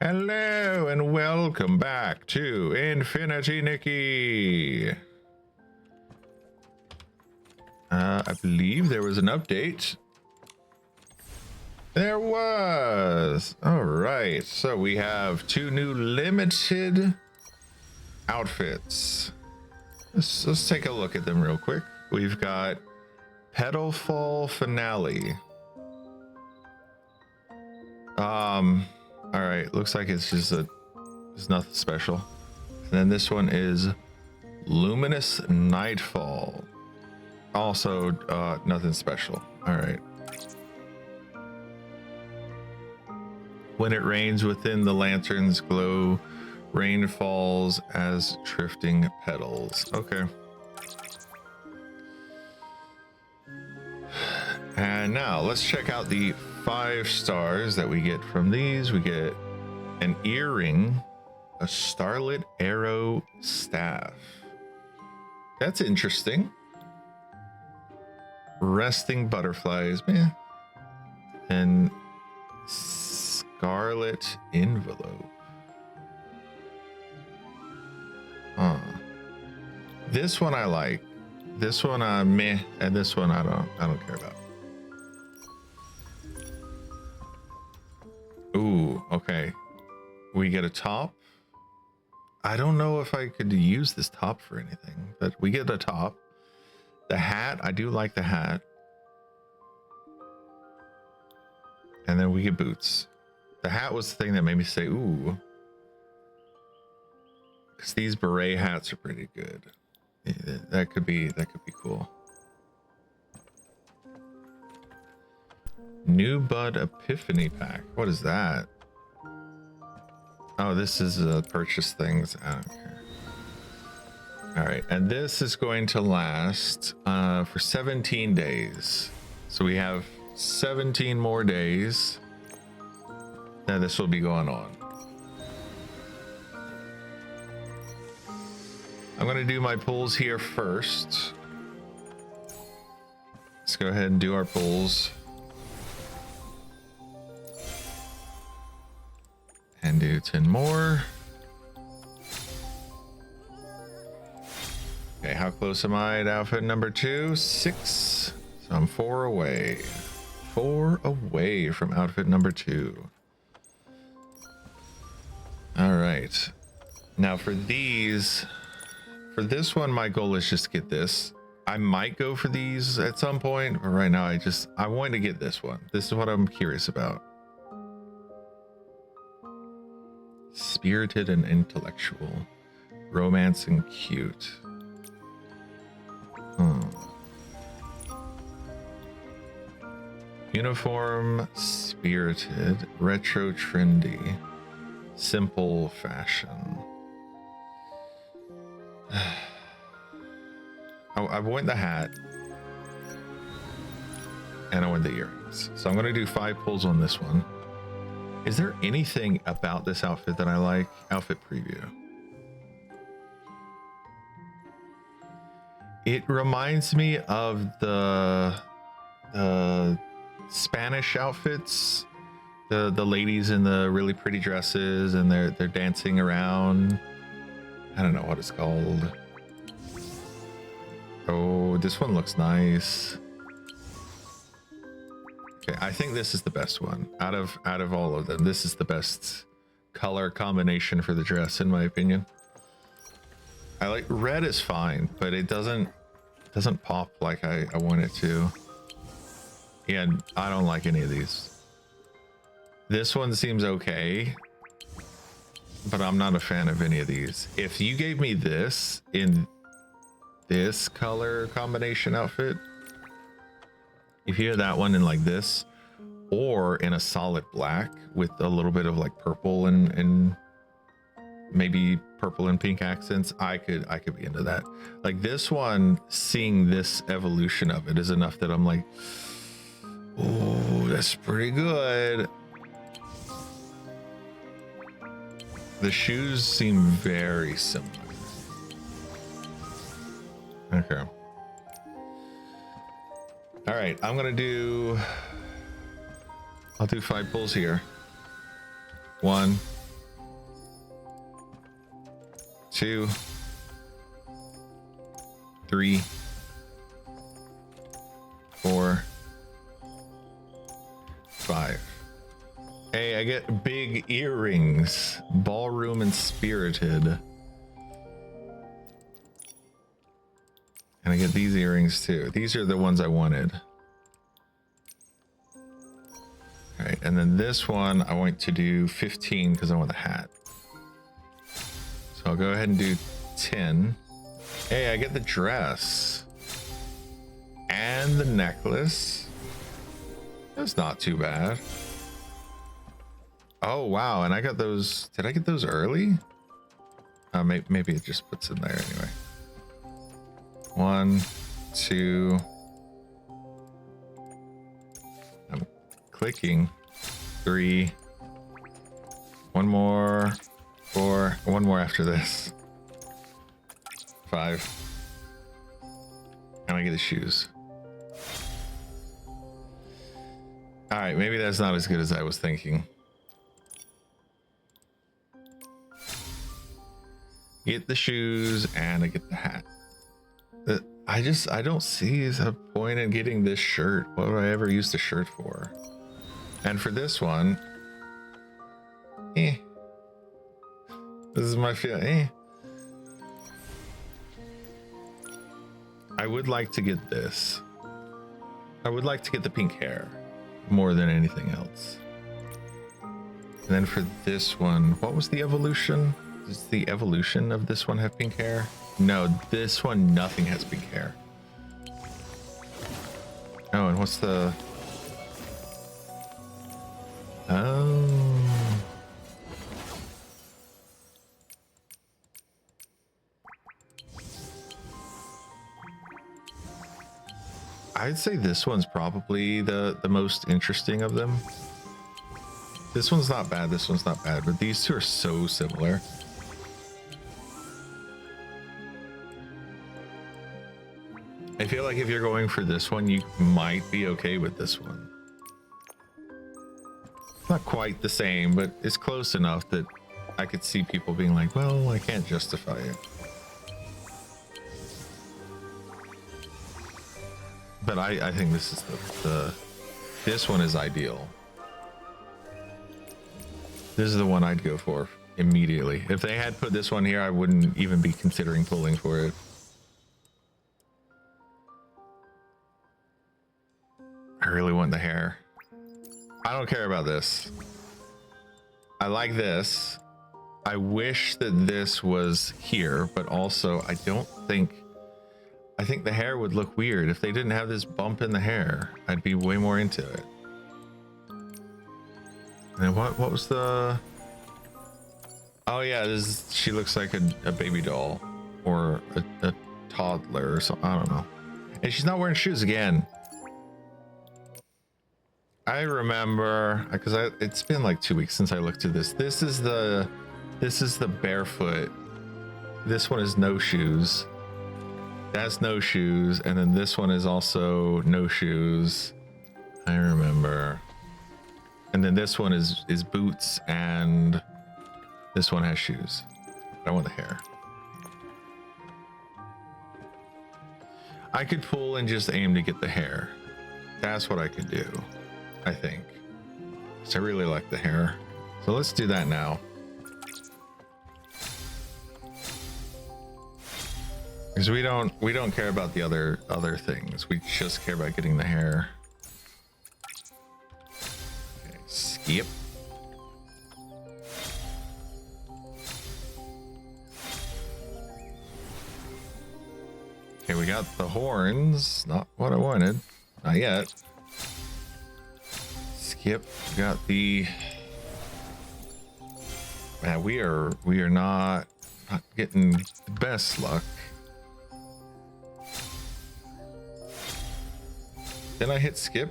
Hello and welcome back to Infinity Nikki. I believe there was an update. There was. All right, so we have 2 new limited outfits. Let's take a look at them real quick. We've got Petalfall Finale. All right, looks like it's nothing special. And then this one is Luminous Nightfall. Also, nothing special. All right. When it rains within the lanterns glow, rain falls as drifting petals. Okay. And now let's check out the 5 stars that we get from these. We get an earring, a starlit arrow staff. That's interesting. Resting butterflies, man. And scarlet envelope. This one I like. This one meh, and this one I don't care about. Ooh, okay. We get a top. I don't know if I could use this top for anything, but we get a top. The hat, I do like the hat. And then we get boots. The hat was the thing that made me say, ooh. Because these beret hats are pretty good. That could be cool. New Bud Epiphany Pack. What is that? Oh, this is purchase things. I don't care. All right, and this is going to last for 17 days. So we have 17 more days that this will be going on. I'm going to do my pulls here first. Let's go ahead and do our pulls. And do 10 more. Okay, how close am I to outfit number 2? 6. So I'm 4 away. 4 away from outfit number 2. All right. Now for these, for this one, my goal is just get this. I might go for these at some point, but right now I want to get this one. This is what I'm curious about. Spirited and intellectual, romance and cute. Uniform, spirited, retro, trendy, simple fashion. I want the hat and I want the earrings, so I'm going to do 5 pulls on this one. Is there anything about this outfit that I like? Outfit preview. It reminds me of the Spanish outfits, the ladies in the really pretty dresses and they're dancing around. I don't know what it's called. Oh, this one looks nice. Okay, I think this is the best one out of all of them. This is the best color combination for the dress, in my opinion. I like red is fine, but it doesn't pop like I want it to. And I don't like any of these. This one seems okay, but I'm not a fan of any of these. If you gave me this in this color combination outfit, if you had that one in like this, or in a solid black with a little bit of like purple and maybe purple and pink accents, I could be into that. Like this one, seeing this evolution of it is enough that I'm like, oh, that's pretty good. The shoes seem very similar. Okay. All right, I'll do 5 pulls here. 1, 2, 3, 4, 5. Hey, I get big earrings. Ballroom and spirited. And I get these earrings too. These are the ones I wanted. All right, and then this one I want to do 15 because I want the hat. So I'll go ahead and do 10. Hey, I get the dress and the necklace. That's not too bad. Oh wow, and I got those. Did I get those early? Maybe it just puts in there anyway. 1, 2. I'm clicking. 3. 1 more. 4. 1 more after this. 5. And I get the shoes. All right, maybe that's not as good as I was thinking. Get the shoes and I get the hat. I don't see a point in getting this shirt. What would I ever use the shirt for? And for this one, this is my feel. I would like to get this. I would like to get the pink hair more than anything else. And then for this one, what was the evolution? Does the evolution of this one have pink hair? No, this one, nothing has pink hair. Oh, and what's the... Oh. I'd say this one's probably the most interesting of them. This one's not bad, this one's not bad, but these two are so similar. I feel like if you're going for this one, you might be okay with this one. Not quite the same, but it's close enough that I could see people being like, well, I can't justify it. But I think this is this one is ideal. This is the one I'd go for immediately. If they had put this one here, I wouldn't even be considering pulling for it. I really want the hair. I don't care about this. I like this. I wish that this was here, but also I think the hair would look weird if they didn't have this bump in the hair. I'd be way more into it. And what was the... Oh yeah, she looks like a baby doll or a toddler or something. I don't know. And she's not wearing shoes again. I remember because it's been like 2 weeks since I looked at this. This is the barefoot. This one is no shoes. That's no shoes, and then this one is also no shoes. I remember. And then this one is boots, and this one has shoes. I want the hair. I could pull and just aim to get the hair. That's what I could do, I think. So I really like the hair. So let's do that now. Because we don't care about the other things. We just care about getting the hair. Okay, skip. Okay, we got the horns. Not what I wanted. Not yet. Skip. We got the... Man, we are not getting the best luck. Then I hit skip.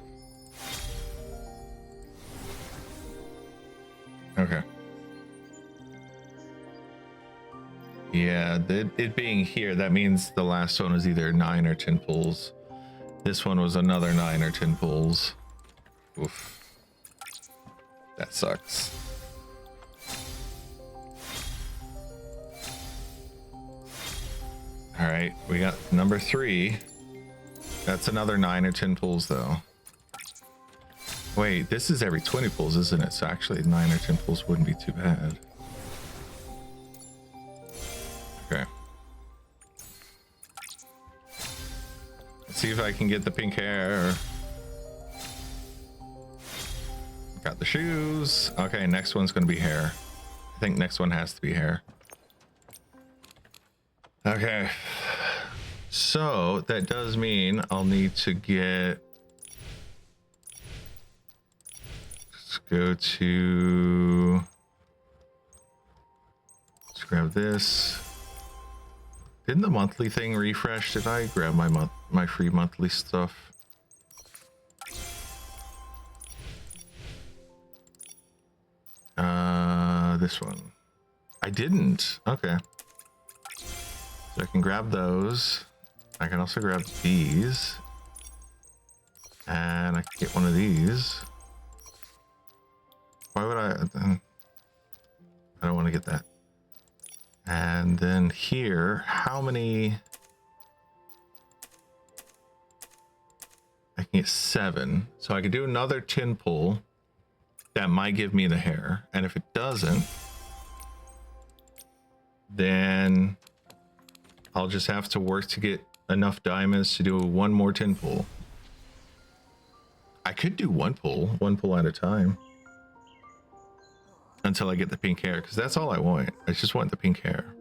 Okay. Yeah, it being here, that means the last one was either 9 or 10 pulls. This one was another 9 or 10 pulls. Oof. That sucks. All right, we got number 3. That's another 9 or 10 pulls though. Wait, this is every 20 pulls, isn't it? So actually 9 or 10 pulls wouldn't be too bad. Okay. Let's see if I can get the pink hair. Got the shoes. Okay, next one's gonna be hair. I think next one has to be hair. Okay. So that does mean I'll need to get... Let's go to... Let's grab this. Didn't the monthly thing refresh? Did I grab my free monthly stuff? This one. I didn't. Okay. So I can grab those. I can also grab these. And I can get one of these. Why would I don't want to get that. And then here, how many? I can get 7. So I could do another 10 pull. That might give me the hair. And if it doesn't, then I'll just have to work to get enough diamonds to do one more 10 pull. I could do one pull at a time. Until I get the pink hair, because that's all I want. I just want the pink hair.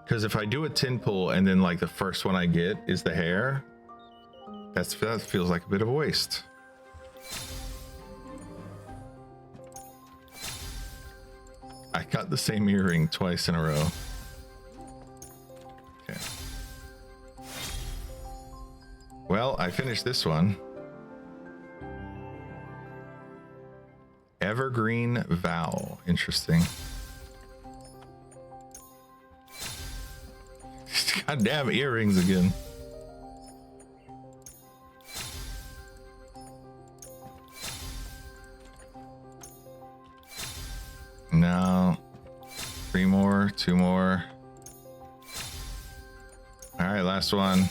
Because if I do a 10 pull and then like the first one I get is the hair, that feels like a bit of a waste. I got the same earring twice in a row. Okay. Well, I finished this one. Evergreen Vow. Interesting. Goddamn earrings again. No. 3 more, 2 more. All right, last one.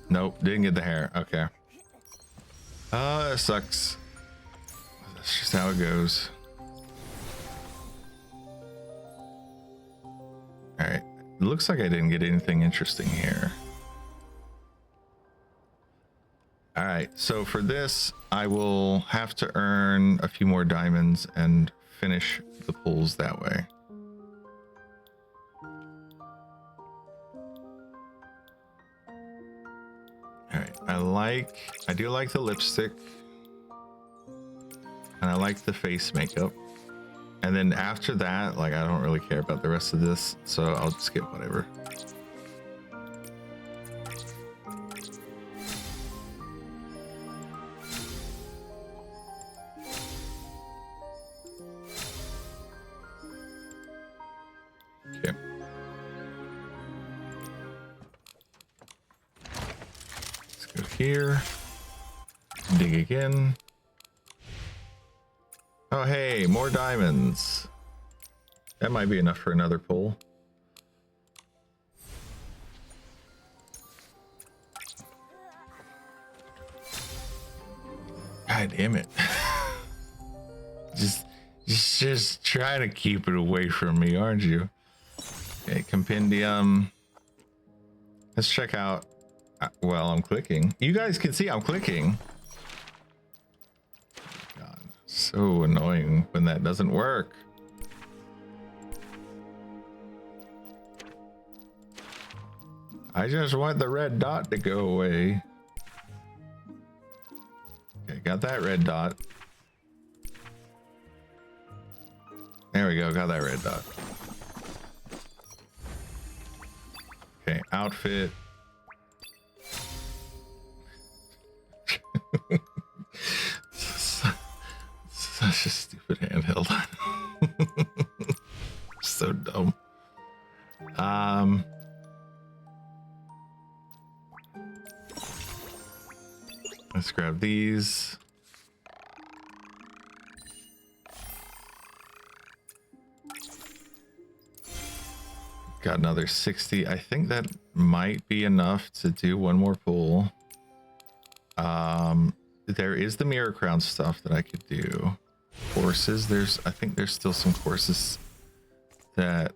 Nope, didn't get the hair. Okay. That sucks. That's just how it goes. All right. It looks like I didn't get anything interesting here. All right. So for this, I will have to earn a few more diamonds and finish the pulls that way. All right. I do like the lipstick. And I like the face makeup. And then after that, like, I don't really care about the rest of this, so I'll just get whatever. Okay. Let's go here. Dig again. Oh, hey, more diamonds. That might be enough for another pull. God damn it. just try to keep it away from me, aren't you? Okay, compendium. Let's check out. Well, I'm clicking. You guys can see I'm clicking. So annoying when that doesn't work. I just want the red dot to go away. Okay, got that red dot. There we go, got that red dot. Okay, outfit. Such a stupid handheld. So dumb. Let's grab these. Got another 60. I think that might be enough to do one more pull. There is the mirror crown stuff that I could do. Courses, I think there's still some courses that...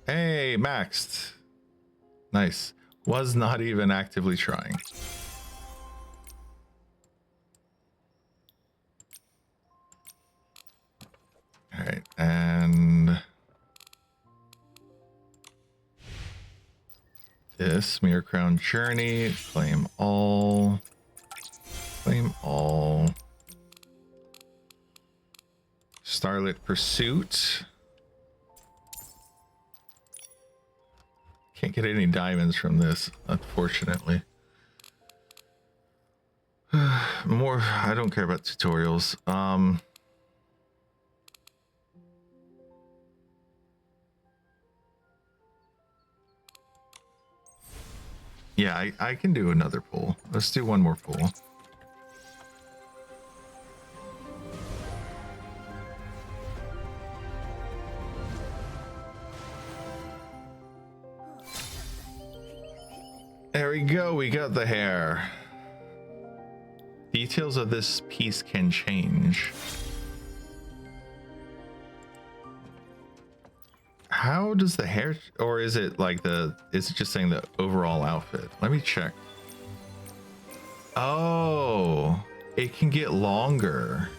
Hey, maxed. Nice. Was not even actively trying. All right, and this Mirror Crown Journey, claim all, Starlit Pursuit. Can't get any diamonds from this, unfortunately. More, I don't care about tutorials. Yeah, I can do another pull. Let's do one more pull. There we go, we got the hair. Details of this piece can change. How does the hair, or is it like is it just saying the overall outfit? Let me check. Oh, it can get longer.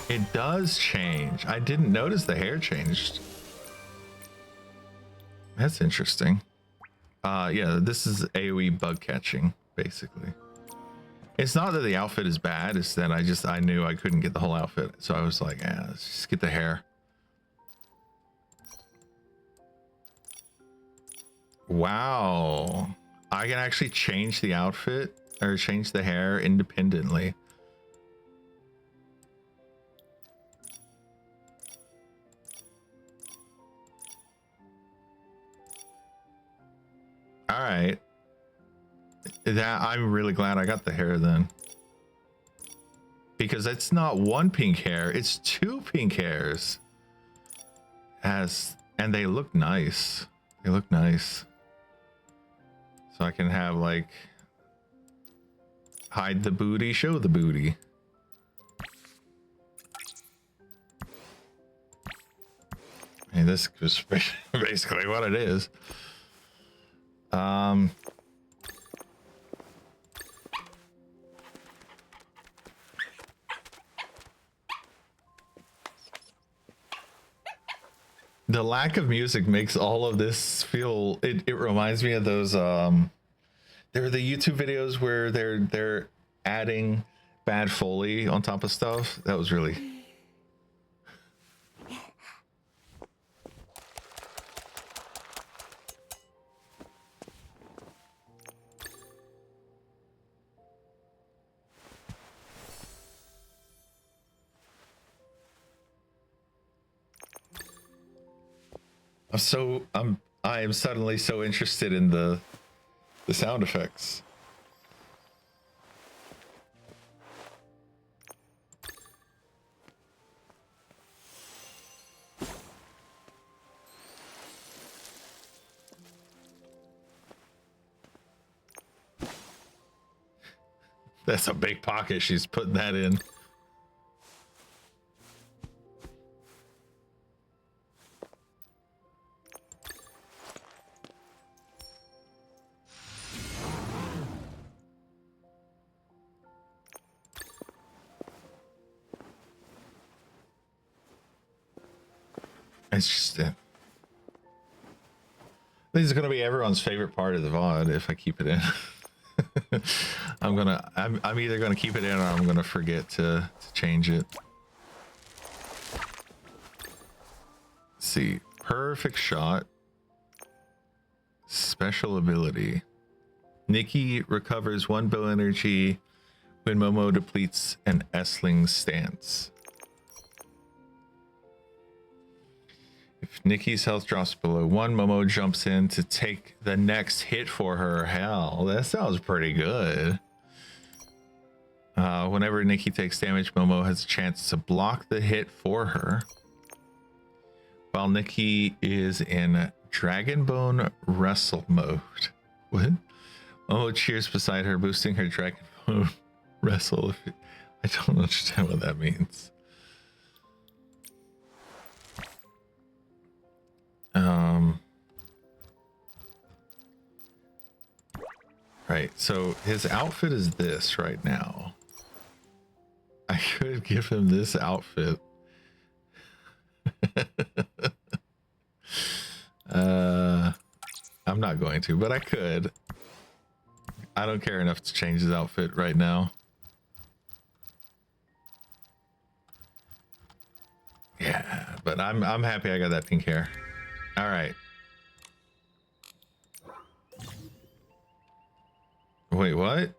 It does change. I didn't notice the hair changed. That's interesting. Yeah, this is AoE bug catching, basically. It's not that the outfit is bad, it's that I knew I couldn't get the whole outfit. So I was like, yeah, let's just get the hair. Wow. I can actually change the outfit or change the hair independently. All right. I'm really glad I got the hair then, because it's not one pink hair, it's two pink hairs. And they look nice. They look nice. So I can have like hide the booty, show the booty. And this is basically what it is. The lack of music makes all of this feel, it reminds me of those there are the YouTube videos where they're adding bad Foley on top of stuff. That was really I am suddenly so interested in the sound effects. That's a big pocket she's putting that in. It's just this is gonna be everyone's favorite part of the VOD if I keep it in. I'm either gonna keep it in or I'm gonna forget to change it. Let's see, perfect shot, special ability. Nikki recovers 1 bill energy when Momo depletes an S-ling stance. If Nikki's health drops below 1, Momo jumps in to take the next hit for her. Hell, that sounds pretty good. Whenever Nikki takes damage, Momo has a chance to block the hit for her. While Nikki is in Dragonbone Wrestle mode. What? Momo cheers beside her, boosting her Dragonbone Wrestle. I don't understand what that means. Right, so his outfit is this right now. I could give him this outfit. I'm not going to, but I could. I don't care enough to change his outfit right now. Yeah, but I'm happy I got that pink hair. All right. Wait, what?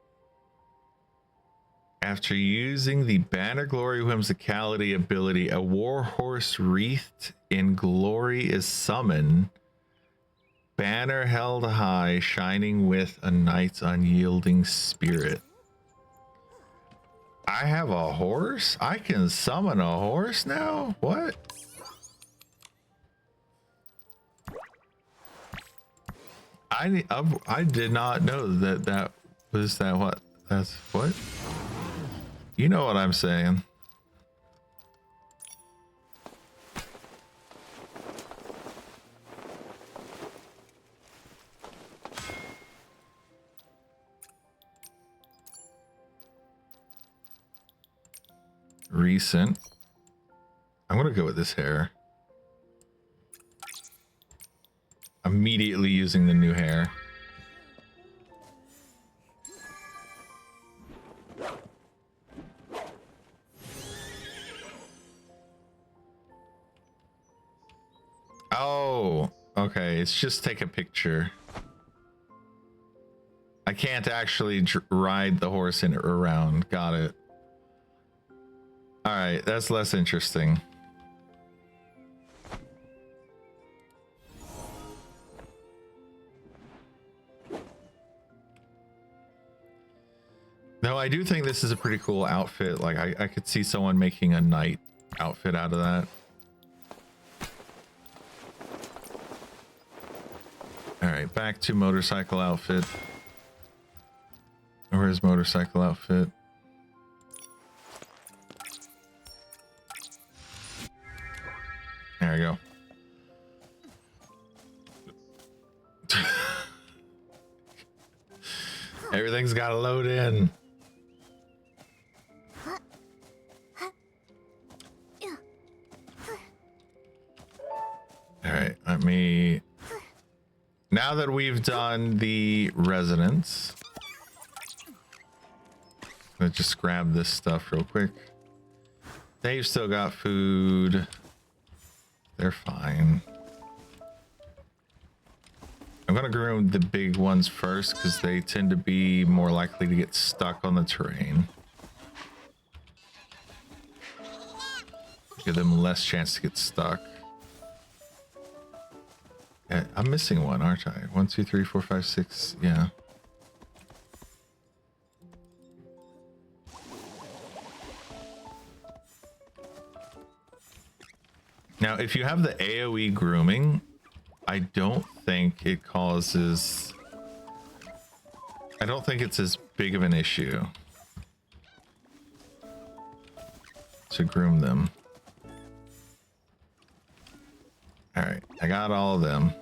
After using the Banner Glory Whimsicality ability, a warhorse wreathed in glory is summoned. Banner held high, shining with a knight's unyielding spirit. I have a horse? I can summon a horse now? What? I did not know that was that what? That's what? You know what I'm saying. Recent. I'm gonna go with this hair. Immediately using the new hair. Oh, okay. It's just take a picture. I can't actually ride the horse in around. Got it. All right, that's less interesting. No, I do think this is a pretty cool outfit. Like I could see someone making a knight outfit out of that. All right, back to motorcycle outfit. Where's motorcycle outfit? There we go. Everything's got to load in. All right, let me... Now that we've done the residence, let's just grab this stuff real quick. They've still got food. They're fine. I'm gonna groom the big ones first because they tend to be more likely to get stuck on the terrain. Give them less chance to get stuck. Yeah, I'm missing one, aren't I? 1, 2, 3, 4, 5, 6. Yeah. Now, if you have the AoE grooming, I don't think it causes... I don't think it's as big of an issue to groom them. All right, I got all of them.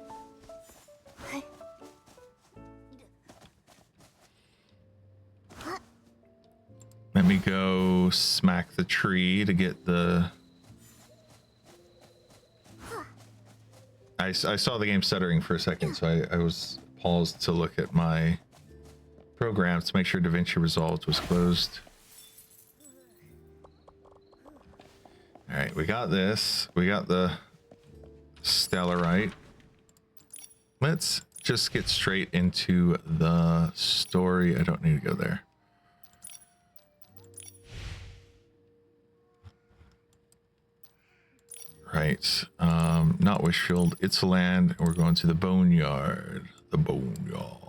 Let me go smack the tree to get the... I saw the game stuttering for a second, so I was paused to look at my program to make sure DaVinci Resolved was closed. All right, we got this. We got the Stellarite. Let's just get straight into the story. I don't need to go there. Right, not Wishfield, it's a land. We're going to the Boneyard. The Boneyard.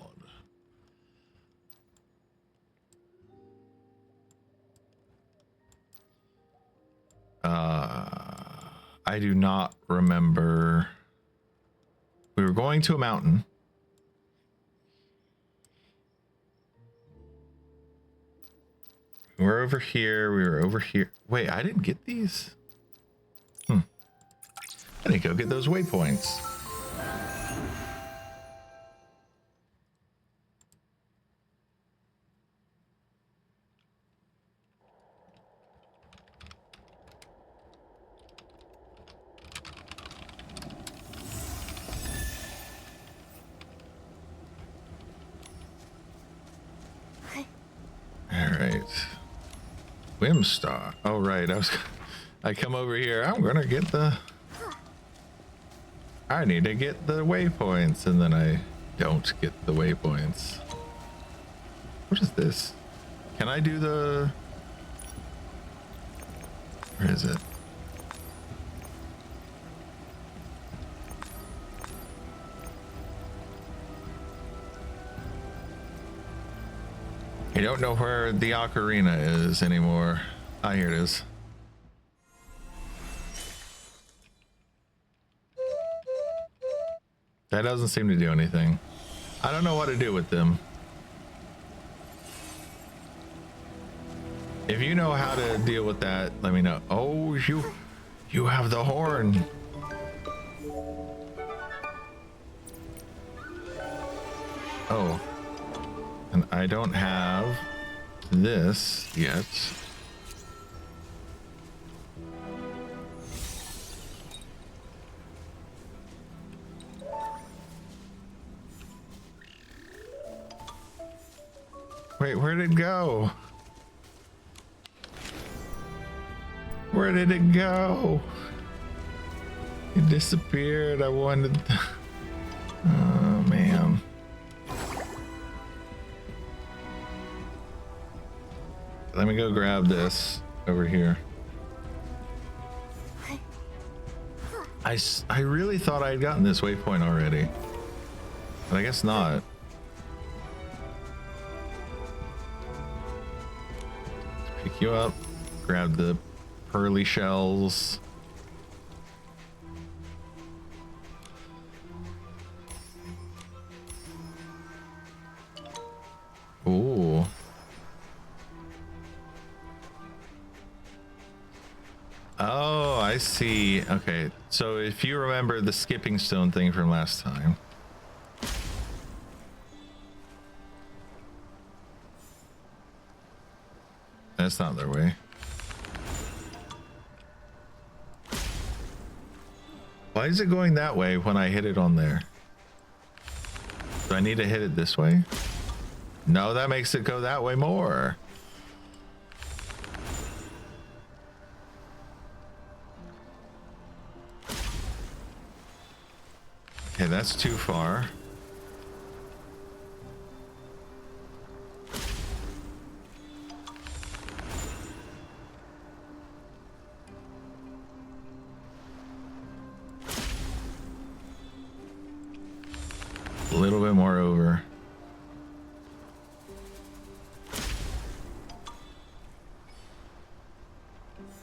I do not remember. We were going to a mountain. We're over here. We were over here. Wait, I didn't get these? I didn't go get those waypoints. All right. Whimstar. Oh, right. I come over here. I'm going to get I need to get the waypoints, and then I don't get the waypoints. What is this? Can I do the... Where is it? I don't know where the ocarina is anymore. Ah, here it is. That doesn't seem to do anything. I don't know what to do with them. If you know how to deal with that, let me know. Oh, you have the horn. Oh. And I don't have this yet. Wait, where did it go? Where did it go? It disappeared. I wanted the... Oh, man. Let me go grab this over here. I really thought I had gotten this waypoint already, but I guess not. Pick you up, grab the pearly shells. Ooh. Oh, I see. Okay, so if you remember the skipping stone thing from last time. That's not their way. Why is it going that way when I hit it on there? Do I need to hit it this way? No, that makes it go that way more. Okay, that's too far. A little bit more over.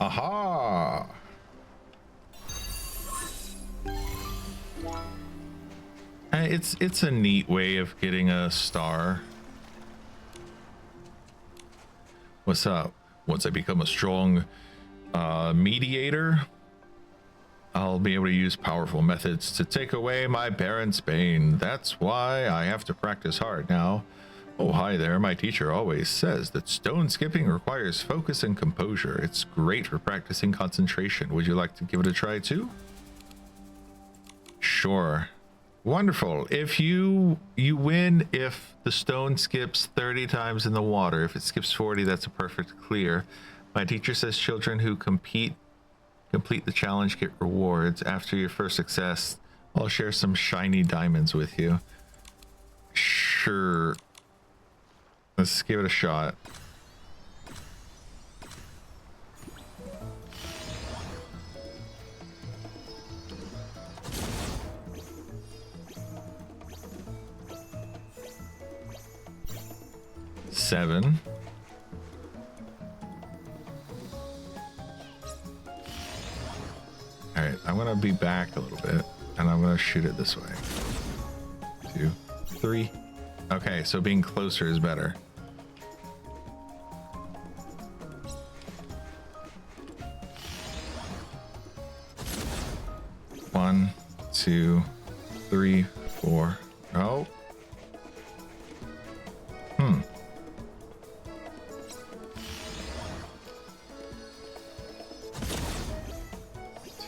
Aha! It's a neat way of getting a star. What's up? Once I become a strong mediator, I'll be able to use powerful methods to take away my parents' bane. That's why I have to practice hard now. Oh, hi there. My teacher always says that stone skipping requires focus and composure. It's great for practicing concentration. Would you like to give it a try too? Sure. Wonderful. If you win if the stone skips 30 times in the water. If it skips 40, that's a perfect clear. My teacher says children who complete the challenge get rewards. After your first success, I'll share some shiny diamonds with you. Sure. Let's give it a shot. Seven. All right. I'm gonna be back a little bit and I'm gonna shoot it this way. 2, 3. Okay, so being closer is better. One, 2, 3, 4. Oh.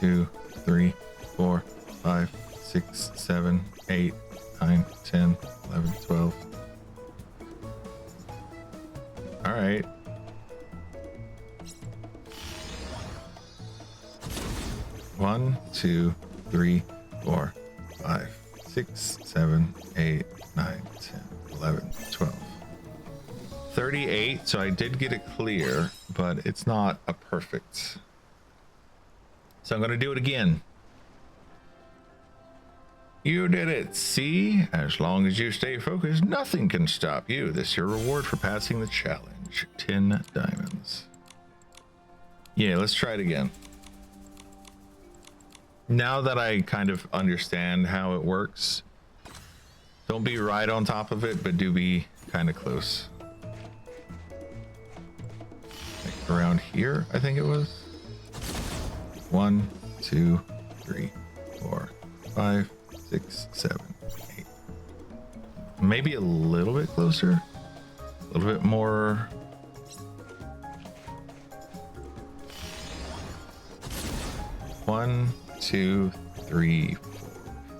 2, 3, 4, 5, 6, 7, 8, 9, 10, 11, 12. All right. One, 2, 3, 4, 5, 6, 7, 8, 9, 10, 11, 12. 38. So I did get it clear, but it's not a perfect. So I'm going to do it again. You did it. See, as long as you stay focused, nothing can stop you. This is your reward for passing the challenge. 10 diamonds. Yeah, let's try it again. Now that I kind of understand how it works, don't be right on top of it, but do be kind of close. Like around here, I think it was. 1, 2, 3, 4, 5, 6, 7, 8. Maybe a little bit closer. A little bit more. One, 2, 3, 4,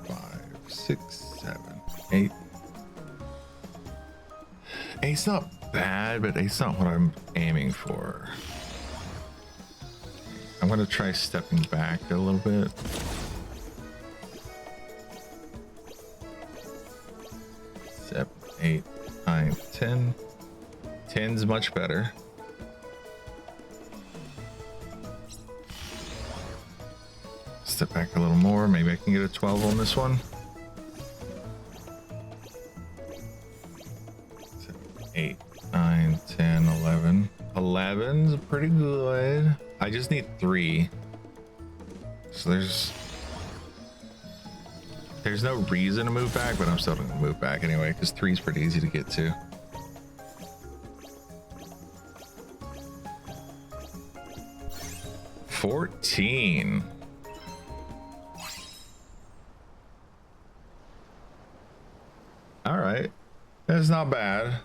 5, 6, 7, 8. 8's not bad, but 8's not what I'm aiming for. I'm gonna try stepping back a little bit. Seven, 8, 9, 10. 10's much better. Step back a little more. Maybe I can get a 12 on this one. 7, 8, 9, 10, 11. 11's pretty good. I just need 3. So there's no reason to move back, but I'm still gonna move back anyway, because 3 is pretty easy to get to. $14. All right, that's not bad.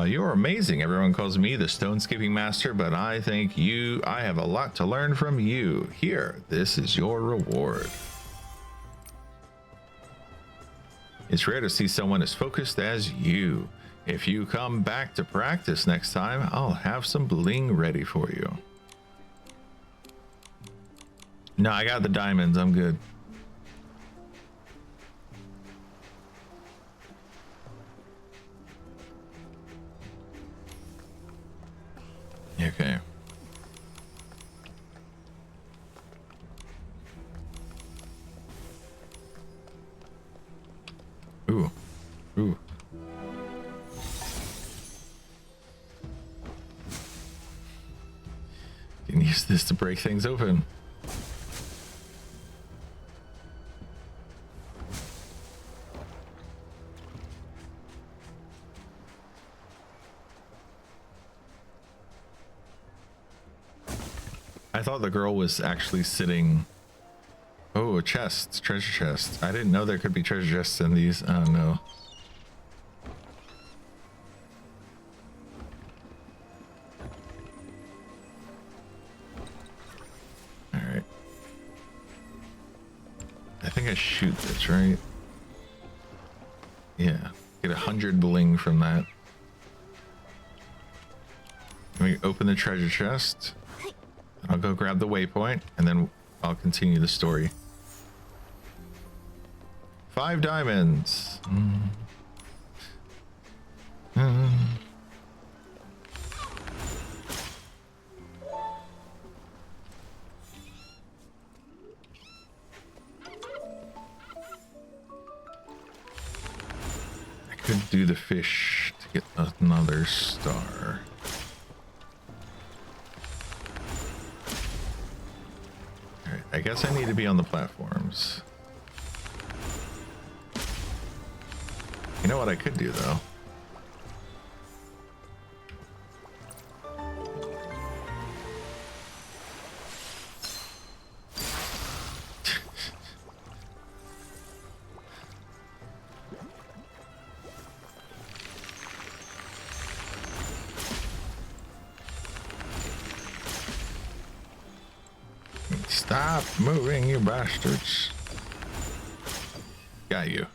You're amazing. Everyone calls me the stone skipping master, but I think I have a lot to learn from you. Here, this is your reward. It's rare to see someone as focused as you. If you come back to practice next time, I'll have some bling ready for you. No, I got the diamonds. I'm good. Okay. Ooh. Ooh. Can use this to break things open. I thought the girl was actually sitting. Oh, a chest, treasure chest. I didn't know there could be treasure chests in these. Oh no. All right. I think I shoot this, right? Yeah. Get 100 bling from that. Let me open the treasure chest. I'll go grab the waypoint and then I'll continue the story. 5 diamonds. I could do the fish to get another star. I guess I need to be on the platforms. You know what I could do though? Stop moving, you bastards. Got you.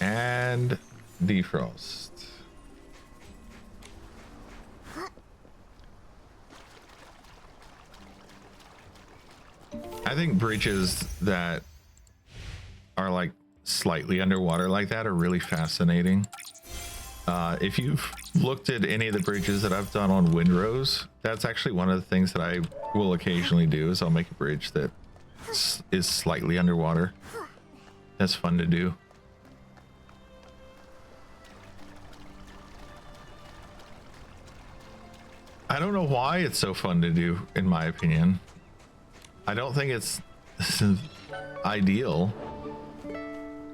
And defrost. I think bridges that are like slightly underwater like that are really fascinating. If you've looked at any of the bridges that I've done on windrows, that's actually one of the things that I will occasionally do is I'll make a bridge that is slightly underwater. That's fun to do. I don't know why it's so fun to do, in my opinion. I don't think it's ideal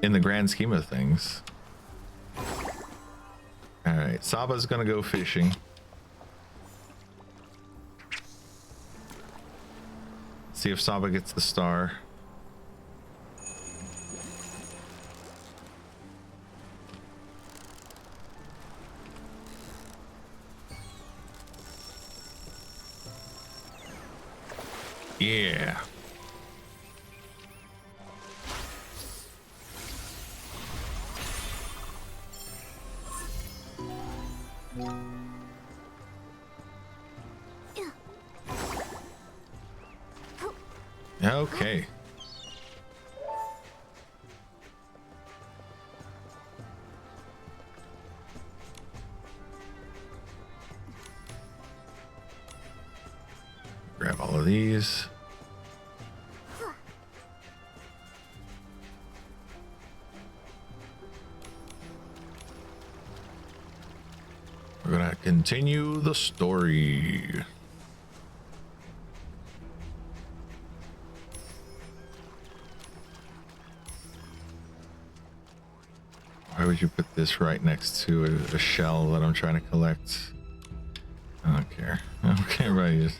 in the grand scheme of things. All right, Saba's gonna go fishing. See if Saba gets the star. Yeah. Okay. Grab all of these. We're gonna continue the story. Why would you put this right next to a shell that I'm trying to collect? I don't care. I don't care about you.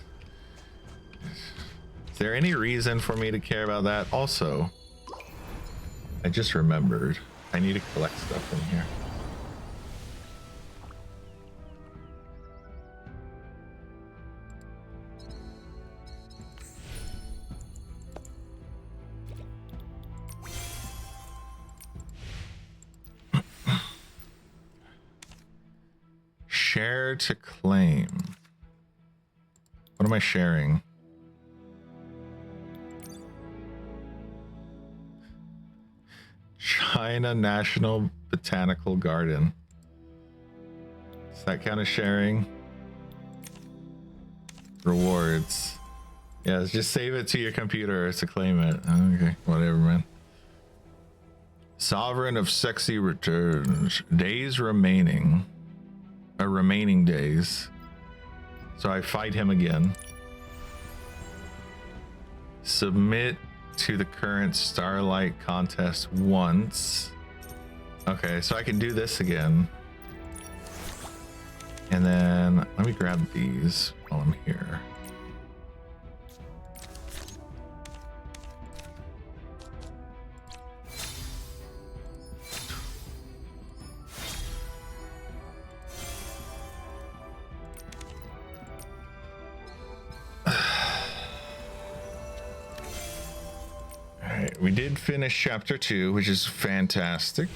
Is there any reason for me to care about that? Also, I just remembered I need to collect stuff in here. Share to claim. What am I sharing? China National Botanical Garden. Does that count as sharing? Rewards. Yeah, just save it to your computer to claim it. Okay, whatever, man. Sovereign of Sexy returns. Days remaining. Remaining days. So I fight him again. Submit to the current Starlight contest once. Okay, so I can do this again. And then let me grab these while I'm here. We did finish chapter 2, which is fantastic.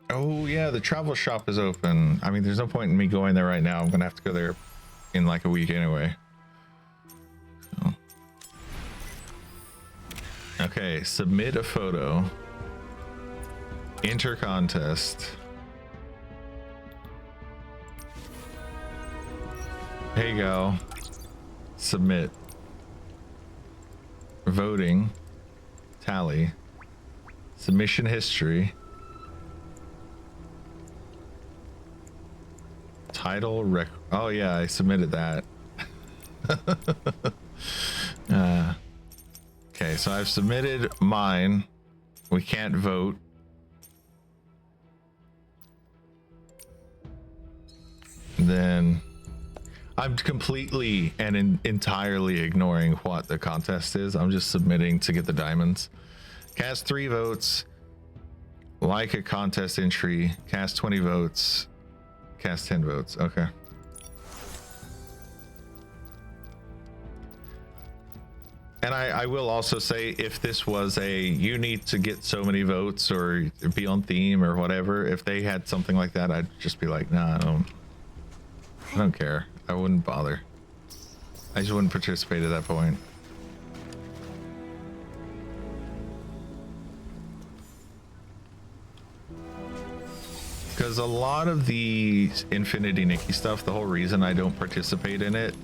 Oh yeah, the travel shop is open. I mean, there's no point in me going there right now. I'm gonna have to go there in like a week anyway. So. Okay, submit a photo. Enter contest. Here you go. Submit. Voting. Tally. Submission history. title oh yeah, I submitted that. Okay, so I've submitted mine. We can't vote. Then I'm completely and entirely ignoring what the contest is. I'm just submitting to get the diamonds. Cast 3 votes. Like a contest entry. Cast 20 votes. Cast 10 votes. Okay. And I will also say, if this was you need to get so many votes or be on theme or whatever, if they had something like that, I'd just be like, nah, I don't care. I wouldn't bother. I just wouldn't participate at that point. Because a lot of the Infinity Nikki stuff, the whole reason I don't participate in it,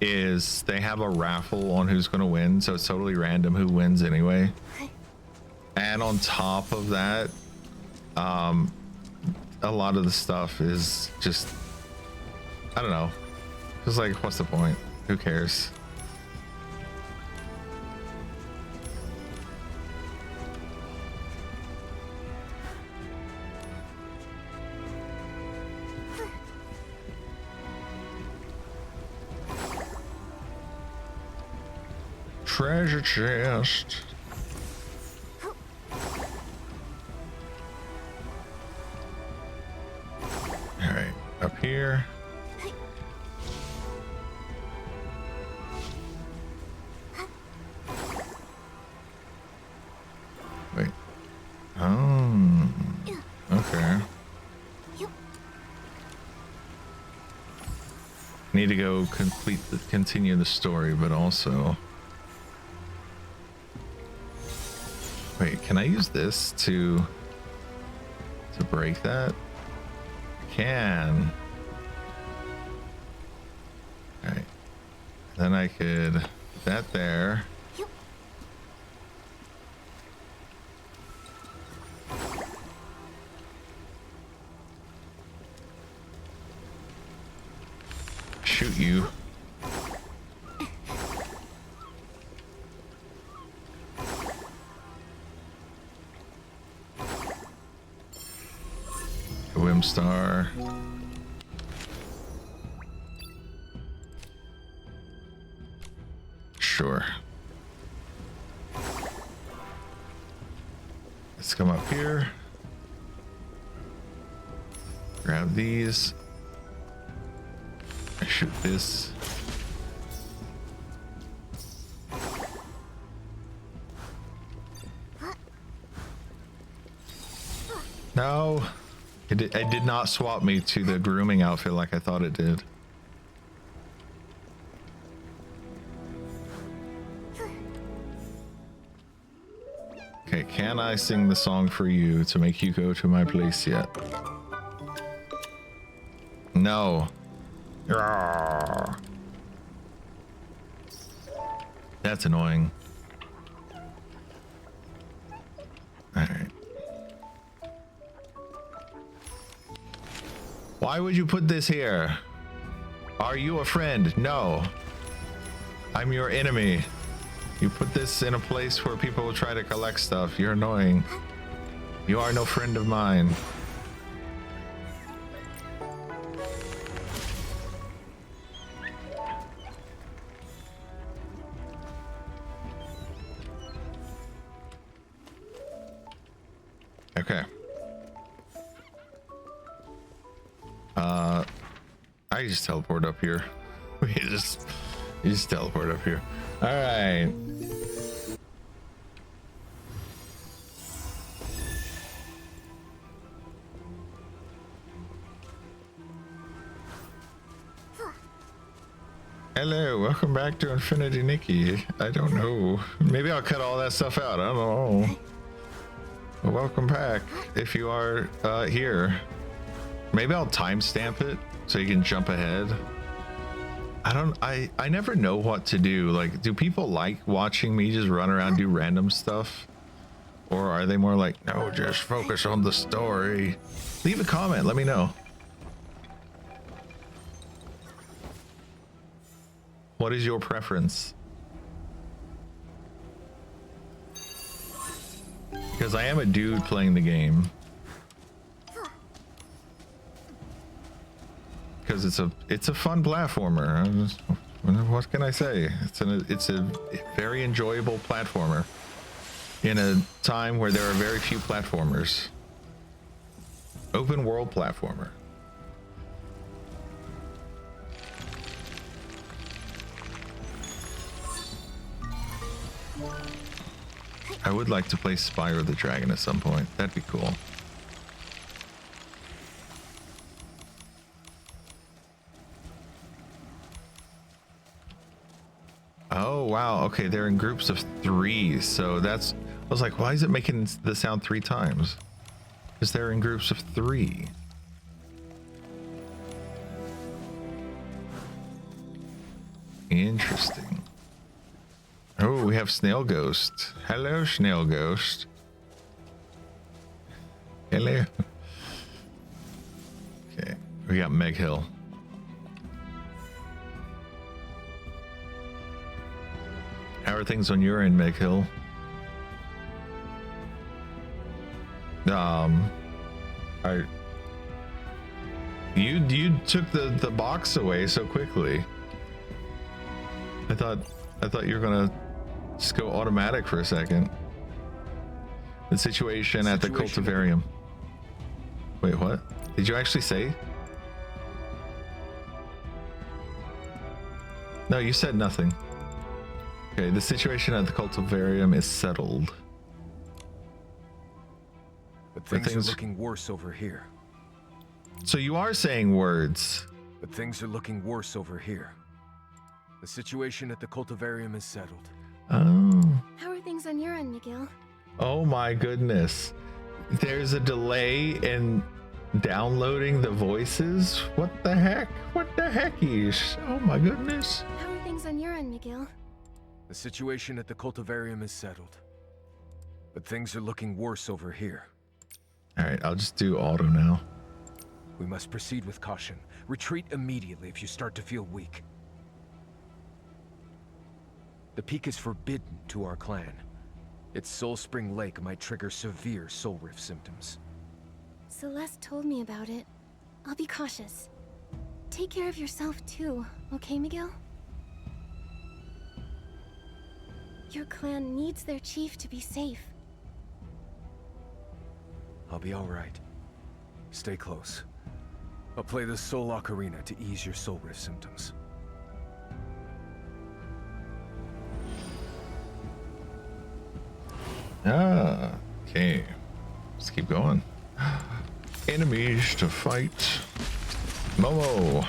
is they have a raffle on who's going to win, so it's totally random who wins anyway. And on top of that, a lot of the stuff is just, I don't know, just like, what's the point? Who cares? Treasure chest. All right, up here. Wait. Oh. Okay. Need to go continue the story, but also. Wait, can I use this to break that? I can. All right. Then I could put that there. Shoot you. Star. Sure. Let's come up here. Grab these. I shoot this. No. It did not swap me to the grooming outfit like I thought it did. Okay, can I sing the song for you to make you go to my place yet? No. That's annoying. All right. Why would you put this here? Are you a friend? No. I'm your enemy. You put this in a place where people will try to collect stuff. You're annoying. You are no friend of mine. Okay. I just teleport up here. You just teleport up here. All right. Hello, welcome back to Infinity Nikki. I don't know. Maybe I'll cut all that stuff out. I don't know. Well, welcome back if you are here. Maybe I'll timestamp it so you can jump ahead. I never know what to do. Like, do people like watching me just run around do random stuff? Or are they more like, no, just focus on the story? Leave a comment, let me know. What is your preference? Because I am a dude playing the game. Because it's a fun platformer. What can I say? It's a very enjoyable platformer in a time where there are very few platformers. Open world platformer. I would like to play Spyro the Dragon at some point. That'd be cool. Oh, wow. Okay, they're in groups of 3. So that's... I was like, why is it making the sound 3 times? Because they're in groups of 3. Interesting. Oh, we have Snail Ghost. Hello, Snail Ghost. Hello. Okay, we got Meg Hill. How are things on your end, Meg Hill? You took the box away so quickly. I thought you were gonna just go automatic for a second. The situation at the cultivarium. Wait, what? Did you actually say? No, you said nothing. Okay, the situation at the cultivarium is settled. But things are looking worse over here. So you are saying words. But things are looking worse over here. The situation at the cultivarium is settled. Oh. How are things on your end, Miguel? Oh my goodness. There's a delay in downloading the voices? What the heck? What the heckies? Oh my goodness. How are things on your end, Miguel? The situation at the cultivarium is settled. But things are looking worse over here. Alright, I'll just do auto now. We must proceed with caution. Retreat immediately if you start to feel weak. The peak is forbidden to our clan. Its Soul Spring Lake might trigger severe soul rift symptoms. Celeste told me about it. I'll be cautious. Take care of yourself too, okay, Miguel? Your clan needs their chief to be safe. I'll be alright. Stay close. I'll play the Soul Ocarina to ease your soul rift symptoms. Ah, okay. Let's keep going. Enemies to fight. Momo.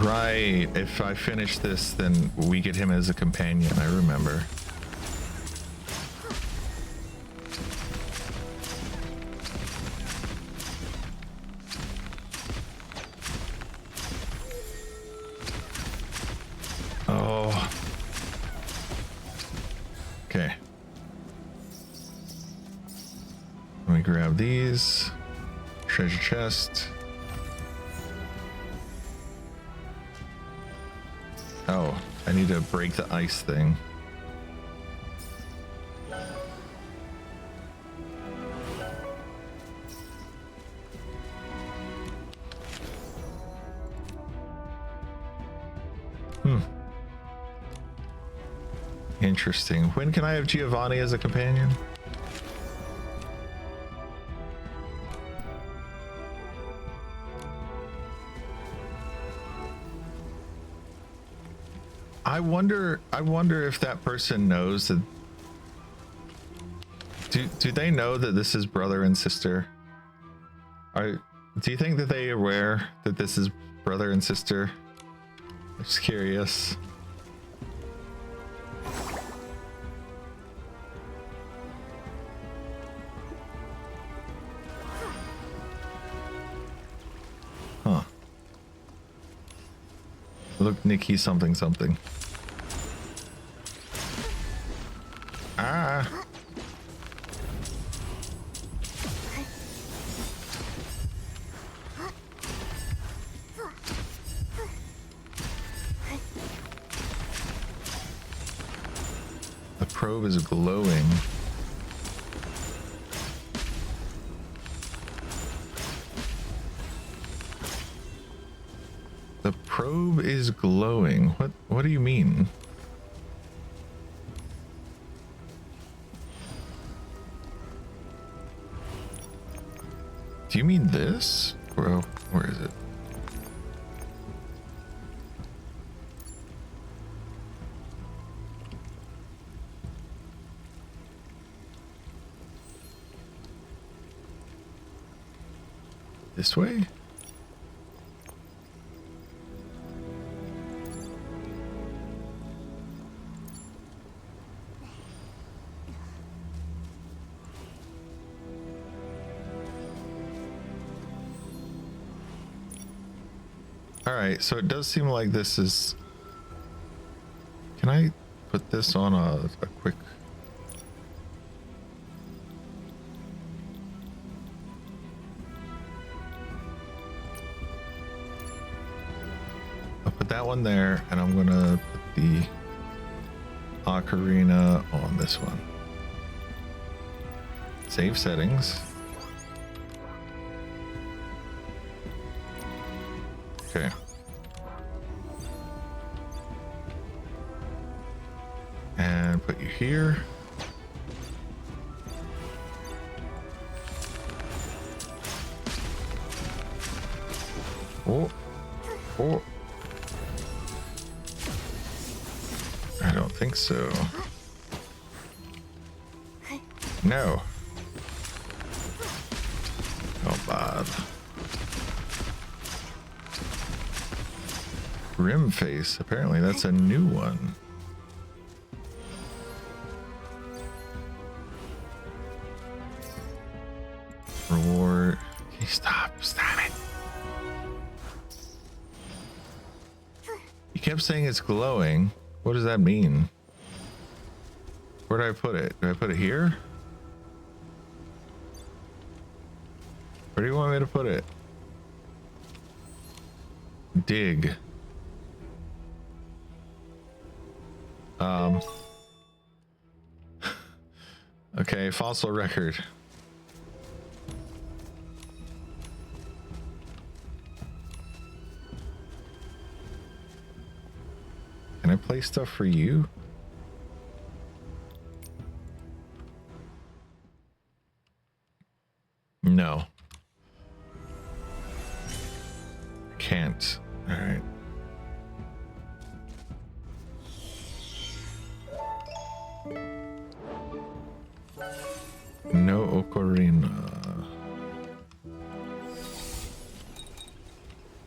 Right. If I finish this, then we get him as a companion. I remember. Oh. Okay. Let me grab these. Treasure chest. Oh, I need to break the ice thing. Interesting. When can I have Giovanni as a companion? I wonder if that person knows that. Do they know that this is brother and sister? Do you think that they are aware that this is brother and sister? I'm just curious. Look, Nikki something something. Ah. The probe is glowing. The probe is glowing. What do you mean? Do you mean this? Bro, where is it? This way? All right, so it does seem like this is... Can I put this on a quick... I'll put that one there, and I'm gonna put the ocarina on this one. Save settings. Okay. And put you here. Oh. Oh. I don't think so. No. Oh, bad. Rim face. Apparently that's a new one. Reward. Okay, stop it. You kept saying it's glowing. What does that mean? Where do I put it? Do I put it here? Where do you want me to put it? Dig. Okay, fossil record. Can I play stuff for you? No. Can't. All right. No ocarina.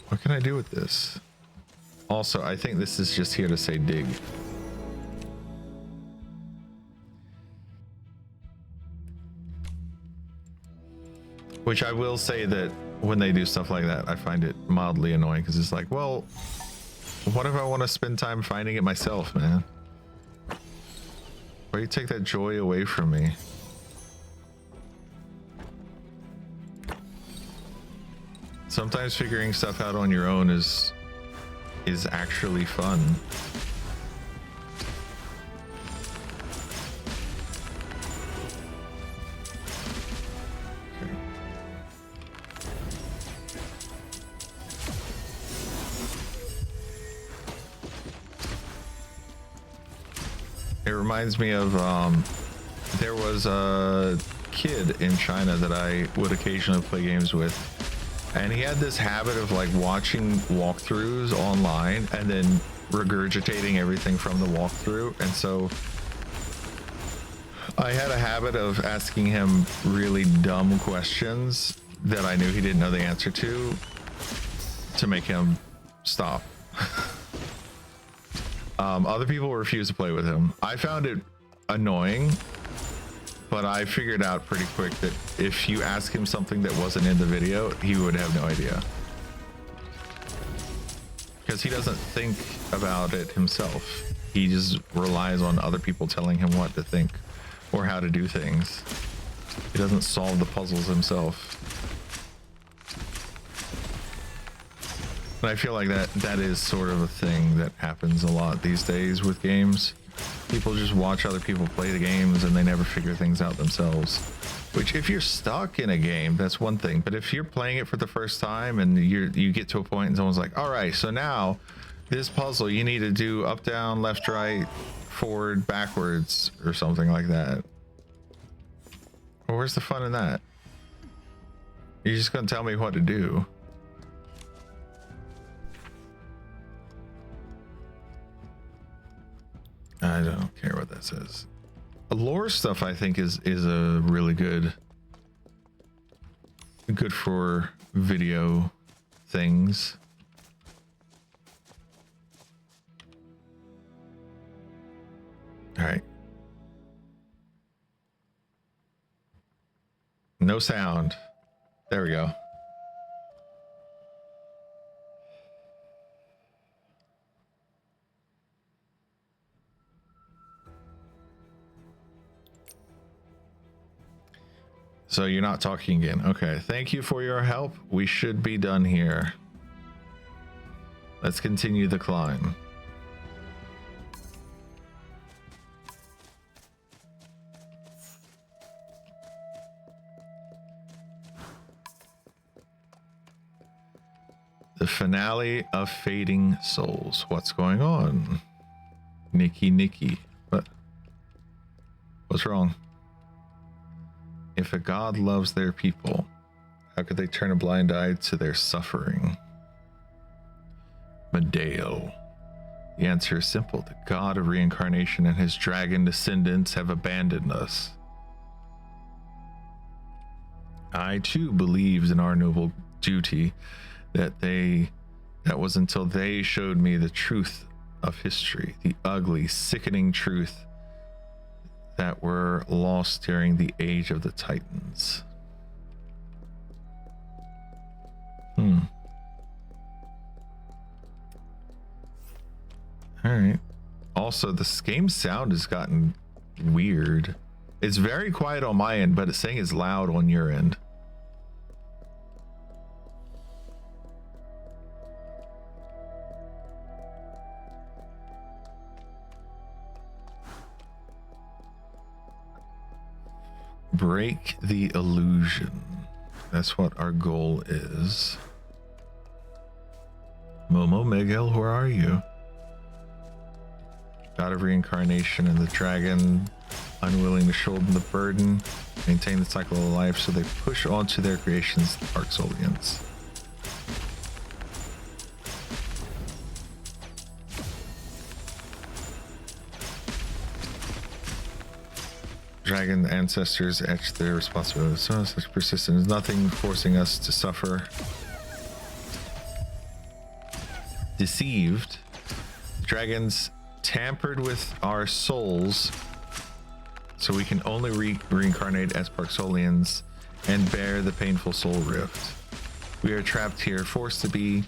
What can I do with this? Also, I think this is just here to say dig. Which I will say that when they do stuff like that, I find it mildly annoying because it's like, well, what if I want to spend time finding it myself, man? Why do you take that joy away from me? Sometimes figuring stuff out on your own is actually fun. Okay. It reminds me of there was a kid in China that I would occasionally play games with. And he had this habit of like watching walkthroughs online and then regurgitating everything from the walkthrough. And so I had a habit of asking him really dumb questions that I knew he didn't know the answer to make him stop. Other people refused to play with him. I found it annoying, but I figured out pretty quick that if you ask him something that wasn't in the video, he would have no idea. because he doesn't think about it himself. He just relies on other people telling him what to think or how to do things. He doesn't solve the puzzles himself. And I feel like that is sort of a thing that happens a lot these days with games. People just watch other people play the games and they never figure things out themselves. Which, if you're stuck in a game, that's one thing. But if you're playing it for the first time and you get to a point and someone's like, all right, so now this puzzle, you need to do up, down, left, right, forward, backwards, or something like that. Well, where's the fun in that? You're just gonna tell me what to do. I don't care what that says. Lore stuff, I think, is a really good for video things. All right. No sound. There we go. So you're not talking again. Okay. Thank you for your help. We should be done here. Let's continue the climb. The finale of Fading Souls. What's going on? Nikki. What's wrong? If a god loves their people, how could they turn a blind eye to their suffering? Medale. The answer is simple. The god of reincarnation and his dragon descendants have abandoned us. I too believed in our noble duty that was until they showed me the truth of history, the ugly, sickening truth that were lost during the age of the Titans. All right. Also, this game's sound has gotten weird. It's very quiet on my end, but it's saying it's loud on your end. Break the illusion. That's what our goal is. Momo, Miguel, where are you? God of reincarnation and the dragon, unwilling to shoulder the burden, maintain the cycle of life, so they push onto their creations, the Parksolians. Dragon ancestors etched their responsibility. So such persistence, nothing forcing us to suffer. Deceived. Dragons tampered with our souls so we can only reincarnate as Parksolians and bear the painful soul rift. We are trapped here, forced to be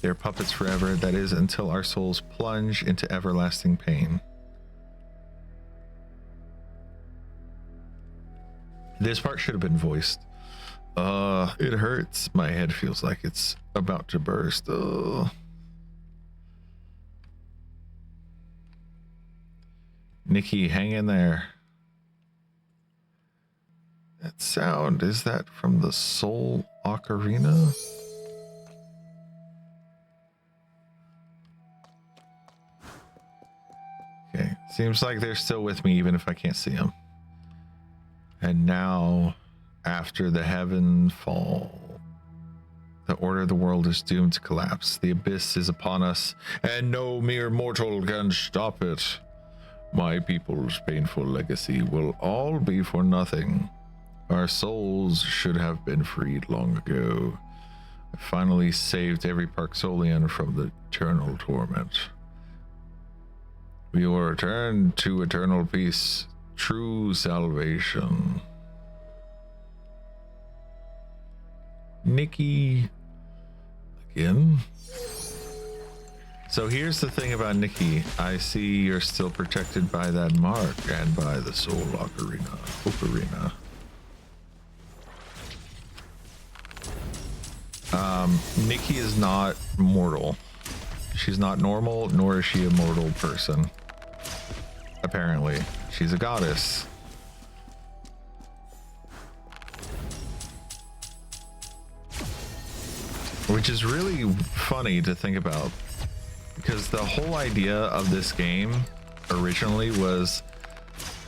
their puppets forever, that is, until our souls plunge into everlasting pain. This part should have been voiced. It hurts. My head feels like it's about to burst. Nikki, hang in there. That sound, is that from the Soul Ocarina? Okay, seems like they're still with me even if I can't see them. And now, after the heaven fall, the order of the world is doomed to collapse. The abyss is upon us, and no mere mortal can stop it. My people's painful legacy will all be for nothing. Our souls should have been freed long ago. I finally saved every Parksolian from the eternal torment. We will return to eternal peace. True salvation. Nikki again. So here's the thing about Nikki. I see you're still protected by that mark and by the soul ocarina. Nikki is not mortal. She's not normal, nor is she a mortal person. Apparently, she's a goddess. Which is really funny to think about, because the whole idea of this game originally was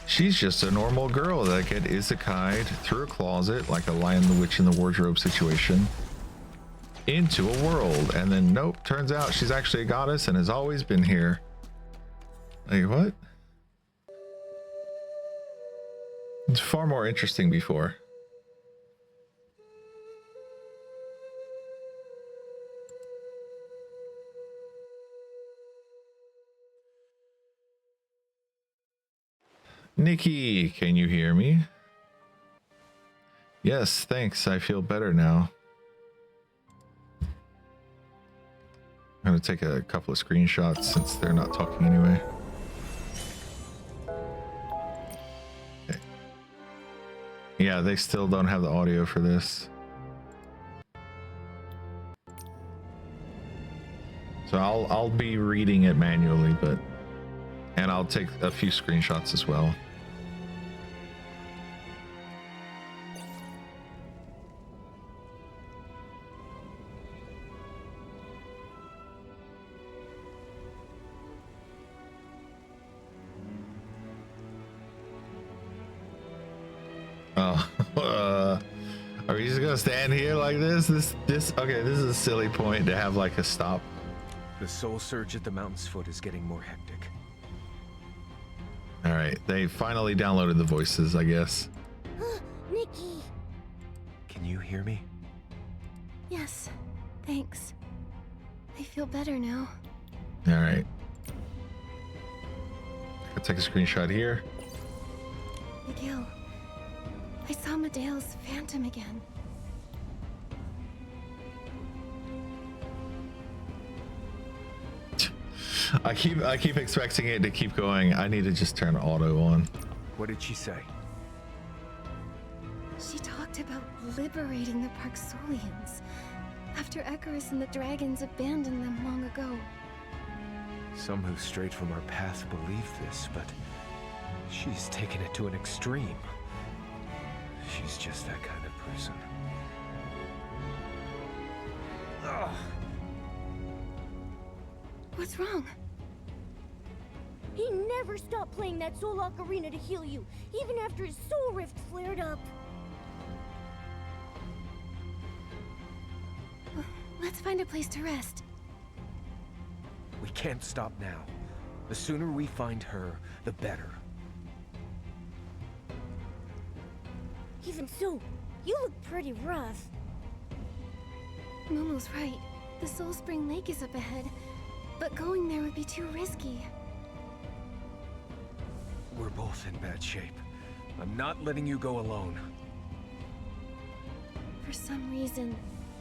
she's just a normal girl that get isekai'd through a closet, like a Lion the Witch in the Wardrobe situation, into a world, and then nope, turns out she's actually a goddess and has always been here. Like, what? It's far more interesting before. Nikki, can you hear me? Yes, thanks. I feel better now. I'm gonna take a couple of screenshots since they're not talking anyway. Okay. Yeah, they still don't have the audio for this. So I'll be reading it manually, and I'll take a few screenshots as well. Are we just gonna stand here like this? Okay, this is a silly point to have like a stop. The soul surge at the mountain's foot is getting more hectic. All right, they finally downloaded the voices, I guess. Nikki. Can you hear me? Yes, thanks. I feel better now. All right. I'll take a screenshot here. Miguel, I saw Medea's phantom again. I keep expecting it to keep going. I need to just turn auto on. What did she say? She talked about liberating the Parksolians after Icarus and the dragons abandoned them long ago. Some who strayed from our path believe this, but she's taken it to an extreme. She's just that kind of person. Ugh. What's wrong? He never stopped playing that soul ocarina to heal you, even after his soul rift flared up. Let's find a place to rest. We can't stop now. The sooner we find her, the better. Even so, you look pretty rough. Momo's right. The Soul Spring Lake is up ahead, but going there would be too risky. We're both in bad shape. I'm not letting you go alone. For some reason,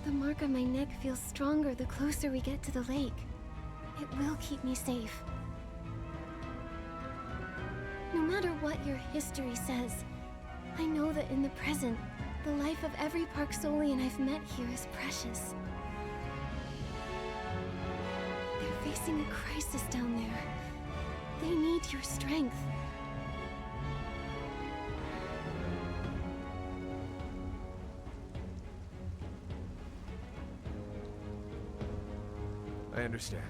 the mark on my neck feels stronger the closer we get to the lake. It will keep me safe. No matter what your history says, I know that in the present, the life of every Parksolian I've met here is precious. They're facing a crisis down there. They need your strength. I understand.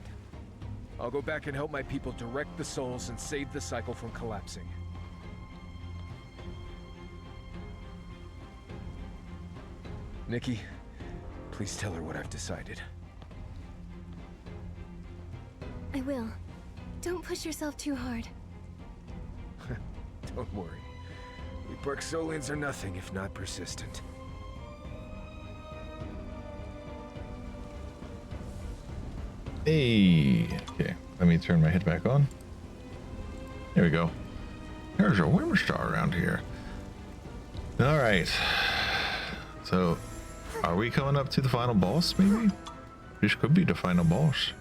I'll go back and help my people direct the souls and save the cycle from collapsing. Nikki, please tell her what I've decided. I will. Don't push yourself too hard. Don't worry. We Parksolians are nothing if not persistent. Hey, okay, let me turn my head back on. There we go. There's a Wimmer star around here. All right. So, are we coming up to the final boss, maybe? This could be the final boss.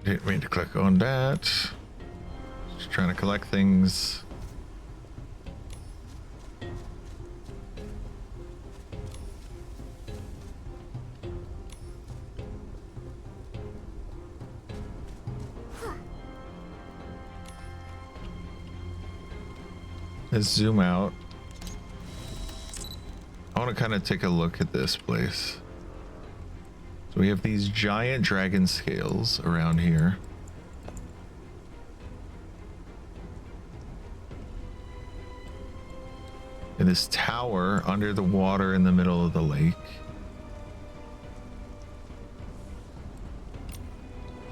Didn't mean to click on that. Just trying to collect things. Let's zoom out. I want to kind of take a look at this place. So we have these giant dragon scales around here. And this tower under the water in the middle of the lake.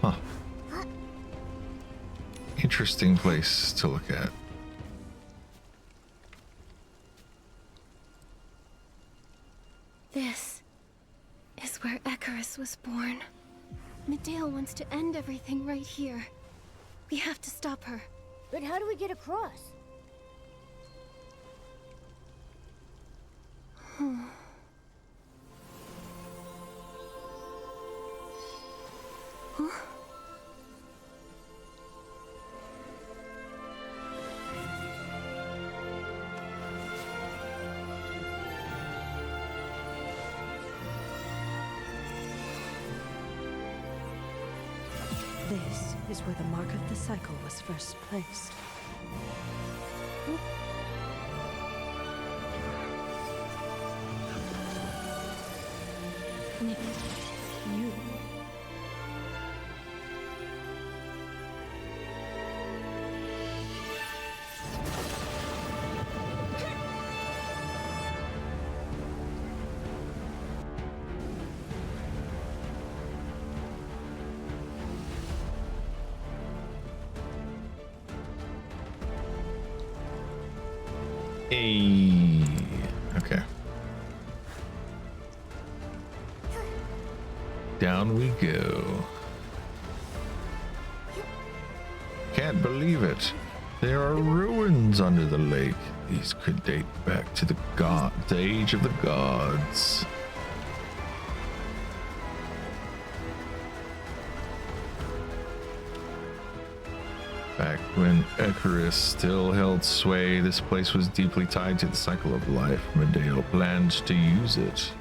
Huh. Interesting place to look at. This is where Icarus was born. Medea wants to end everything right here. We have to stop her. But how do we get across? This is where the mark of the cycle was first placed. Nikki, you. Hey. Okay. Down we go. Can't believe it. There are ruins under the lake. These could date back to the age of the gods. Back when Icarus still held sway, this place was deeply tied to the cycle of life. Medea planned to use it.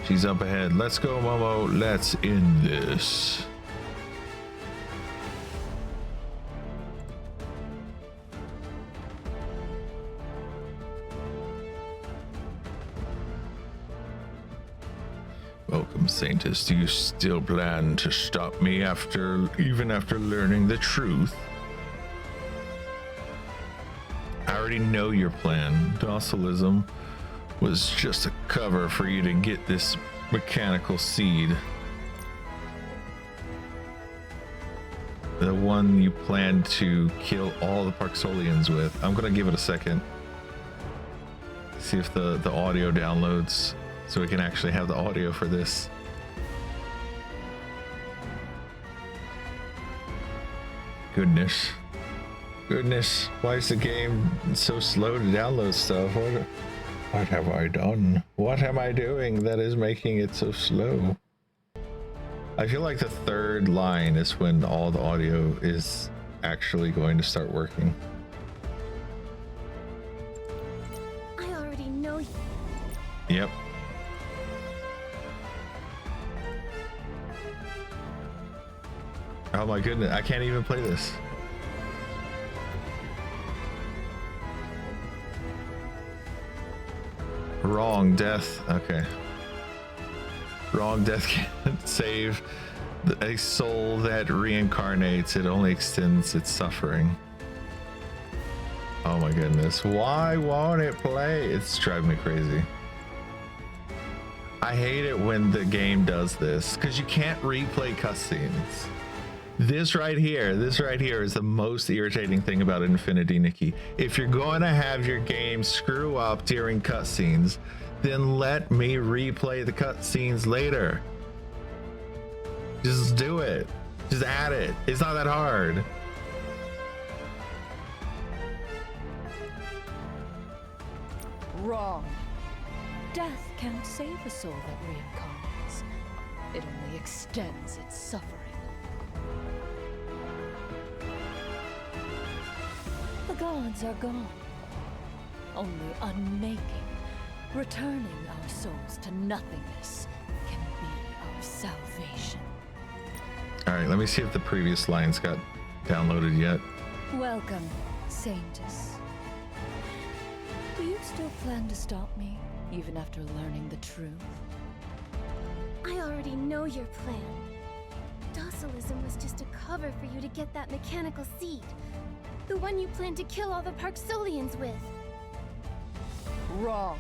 She's up ahead. Let's go, Momo. Let's end this. Welcome, Saintess. Do you still plan to stop me even after learning the truth? I already know your plan. Docilism was just a cover for you to get this mechanical seed. The one you plan to kill all the Parksolians with. I'm gonna give it a second. See if the audio downloads so we can actually have the audio for this. Goodness. Goodness, why is the game so slow to download stuff? What have I done? What am I doing that is making it so slow? I feel like the third line is when all the audio is actually going to start working. I already know you. Yep. Oh my goodness, I can't even play this. Wrong death. Okay. Wrong death can't save a soul that reincarnates. It only extends its suffering. Oh my goodness. Why won't it play? It's driving me crazy. I hate it when the game does this because you can't replay cutscenes. This right here is the most irritating thing about Infinity, Nikki. If you're going to have your game screw up during cutscenes, then let me replay the cutscenes later. Just do it. Just add it. It's not that hard. Wrong. Death can't save a soul that reincarnates. It only extends its suffering. The gods are gone. Only unmaking, returning our souls to nothingness, can be our salvation. Alright, let me see if the previous lines got downloaded yet. Welcome, Saintess. Do you still plan to stop me, even after learning the truth? I already know your plan. Docilism was just a cover for you to get that mechanical seed. The one you plan to kill all the Parksolians with. Wrong.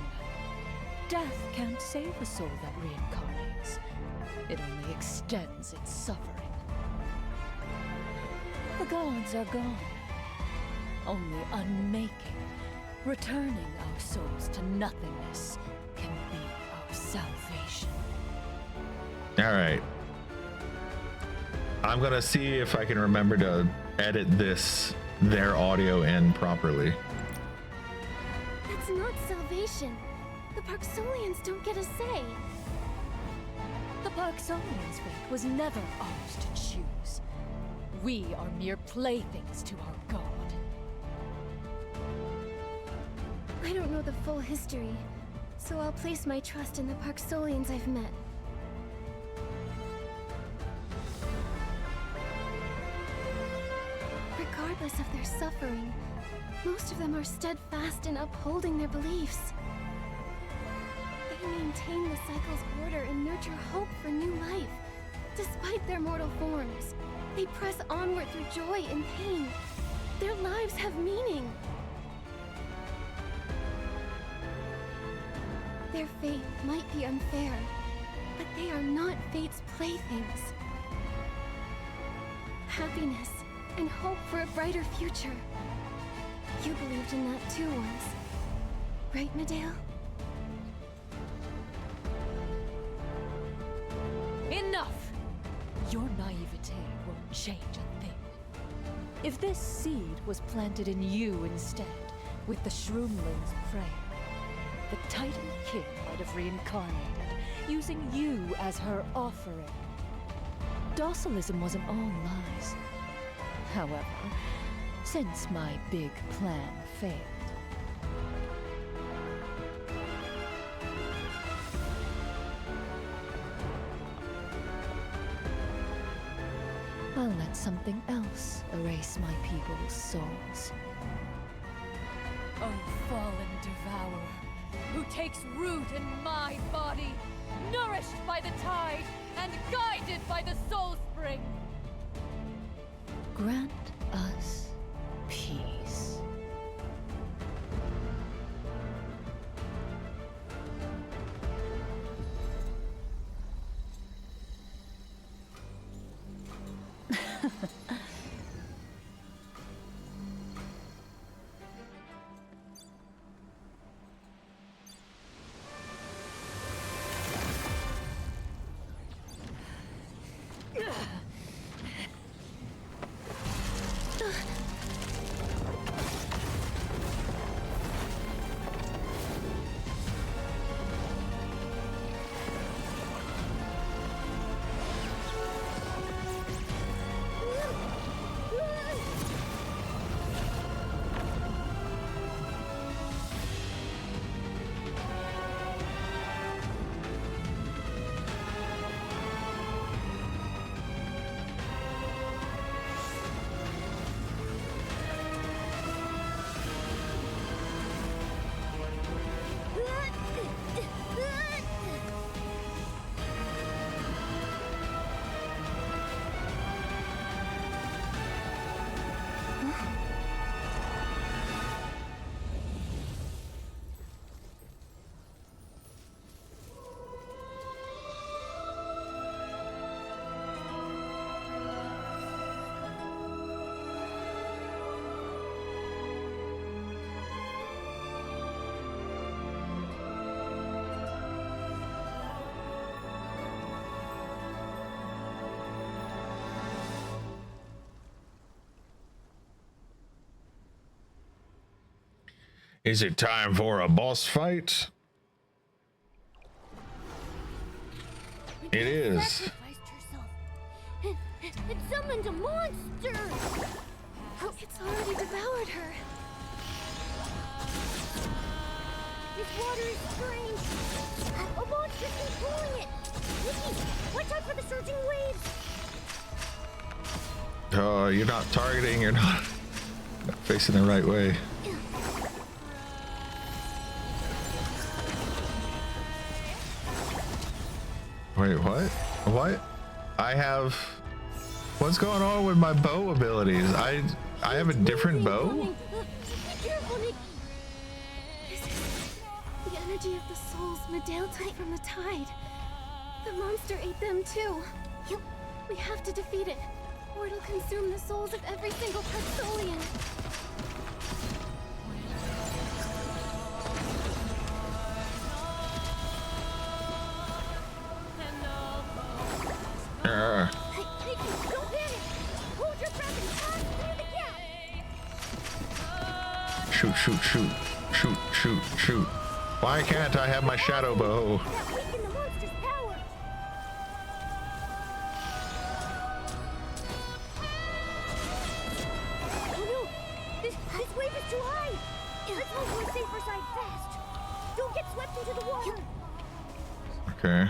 Death can't save a soul that reincarnates. It only extends its suffering. The gods are gone. Only unmaking, returning our souls to nothingness, can be our salvation. Alright. I'm gonna see if I can remember to edit their audio in properly. That's not salvation. The Parksolians don't get a say. The Parksolians' fate was never ours to choose. We are mere playthings to our god. I don't know the full history, so I'll place my trust in the Parksolians I've met. Regardless of their suffering, most of them are steadfast in upholding their beliefs. They maintain the cycle's order and nurture hope for new life. Despite their mortal forms, they press onward through joy and pain. Their lives have meaning. Their fate might be unfair, but they are not fate's playthings. Happiness and hope for a brighter future. You believed in that too once. Right, Medale? Enough! Your naivete won't change a thing. If this seed was planted in you instead, with the Shroomling's prey, the Titan King might have reincarnated, using you as her offering. Docilism wasn't all lies. However, since my big plan failed, I'll let something else erase my people's souls. Oh, fallen devourer, who takes root in my body, nourished by the tide and guided by the soul spring. Grant us peace. Is it time for a boss fight? It is. Sacrificed herself and summoned a monster. It's already devoured her. This water is strange. A monster's controlling it. Nikki, watch out for the surging waves. Oh, you're not targeting. You're not facing the right way. Wait, what? What? I have... What's going on with my bow abilities? I have a different bow? Be careful, Nikki. This is the energy of the souls Medale took from the tide. The monster ate them too. We have to defeat it, or it'll consume the souls of every single Partsolian. Nikki, don't panic. Hold your breath and pass through the gap. Shoot, shoot, shoot. Shoot, shoot, shoot. Why can't I have my shadow bow? That weakened the monster's power. Oh no! This wave is too high. Let's move to a safer side fast. Don't get swept into the water. Okay.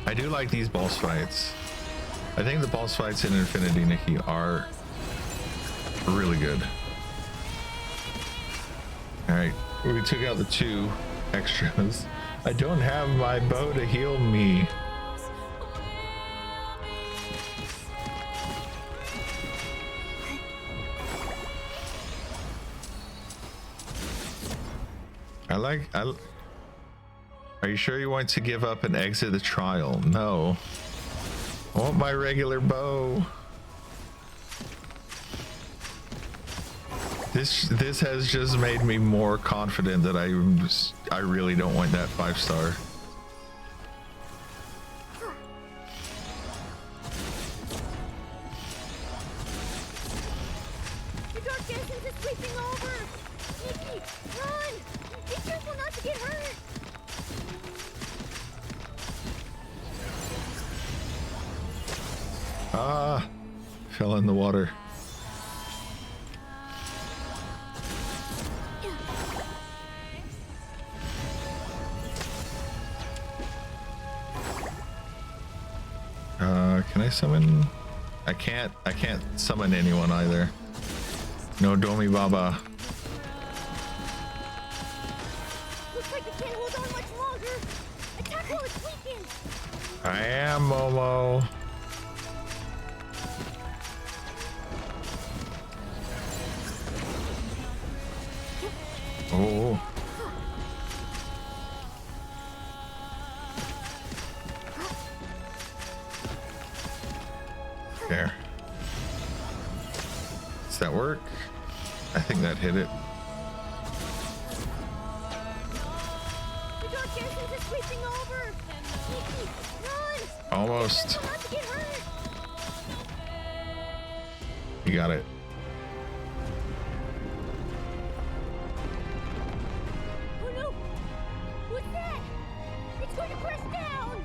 I do like these boss fights. I think the boss fights in Infinity, Nikki, are really good. Alright, we took out the 2 extras. I don't have my bow to heal me. Are you sure you want to give up and exit the trial? No. I want my regular bow. This has just made me more confident that I really don't want that 5-star. The dark essence is sweeping over. Nikki, run! Be careful not to get hurt. Ah, fell in the water. Can I summon? I can't summon anyone either. No Domi Baba. Looks like it can't hold on much longer. Attack while it's weakened. I am Momo. Oh. There. Does that work? I think that hit it. The dark essence is sweeping over. Nikki, run! Almost. Not to get hurt. You got it. Oh no! What's that? It's going to press down!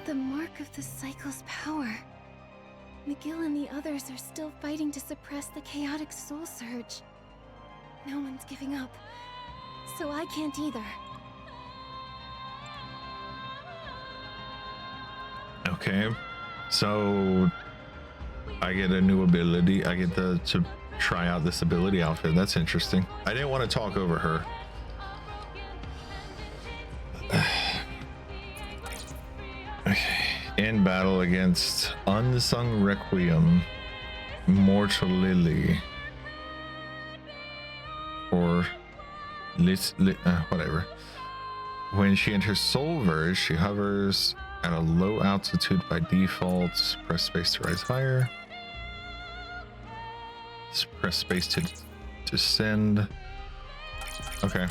The mark of the cycle's power. McGill and the others are still fighting to suppress the chaotic soul surge. No one's giving up, so I can't either. Okay, so I get a new ability. I get to try out this ability outfit. That's interesting. I didn't want to talk over her. Okay. In battle against Unsung Requiem, Mortal Lily, or whatever. When she enters Soulverse, she hovers at a low altitude by default. Press space to rise higher. Press space to descend. Okay.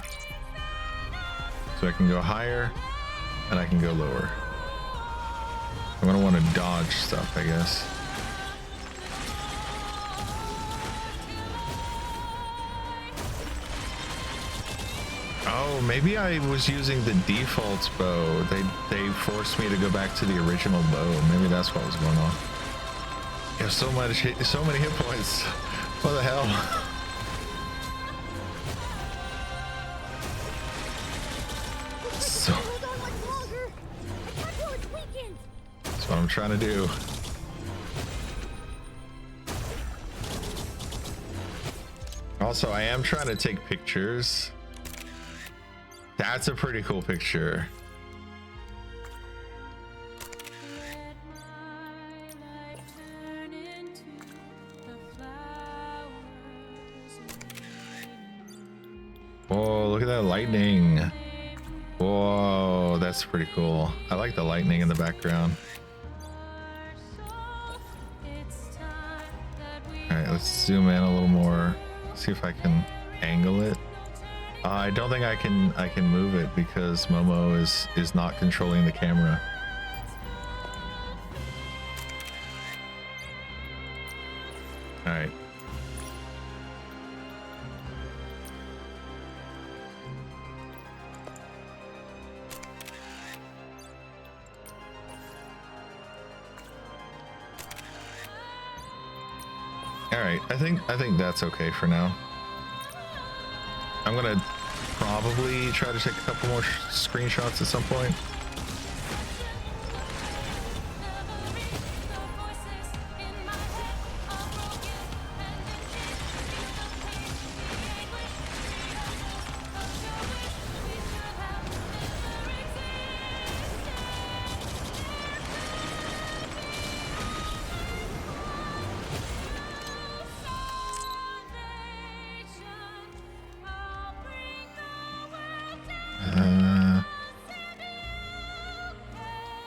So I can go higher and I can go lower. I'm gonna want to dodge stuff, I guess. Oh, maybe I was using the default bow. They forced me to go back to the original bow. Maybe that's what was going on. You have so many hit points. What the hell? So that's what I'm trying to do. Also, I am trying to take pictures. That's a pretty cool picture. Whoa, look at that lightning. Whoa, that's pretty cool. I like the lightning in the background. All right, let's zoom in a little more. See if I can angle it. I don't think I can move it because Momo is not controlling the camera. All right. All right. I think that's okay for now. I'm gonna probably try to take a couple more screenshots at some point.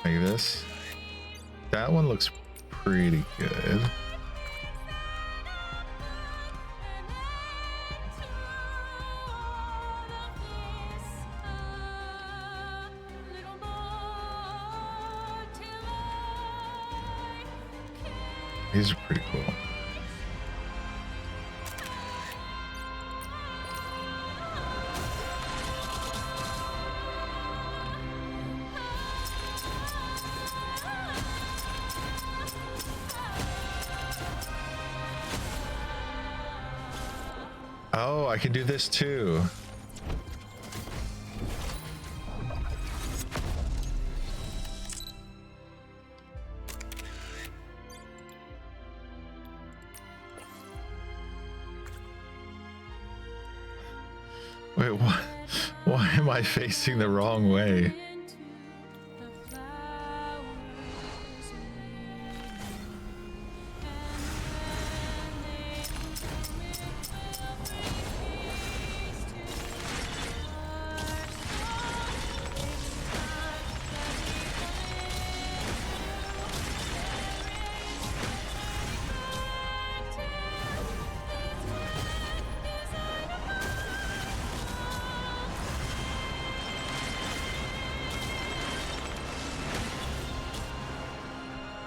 Like this. That one looks pretty good. These are pretty cool. Oh, I can do this too. Wait, what? Why am I facing the wrong way?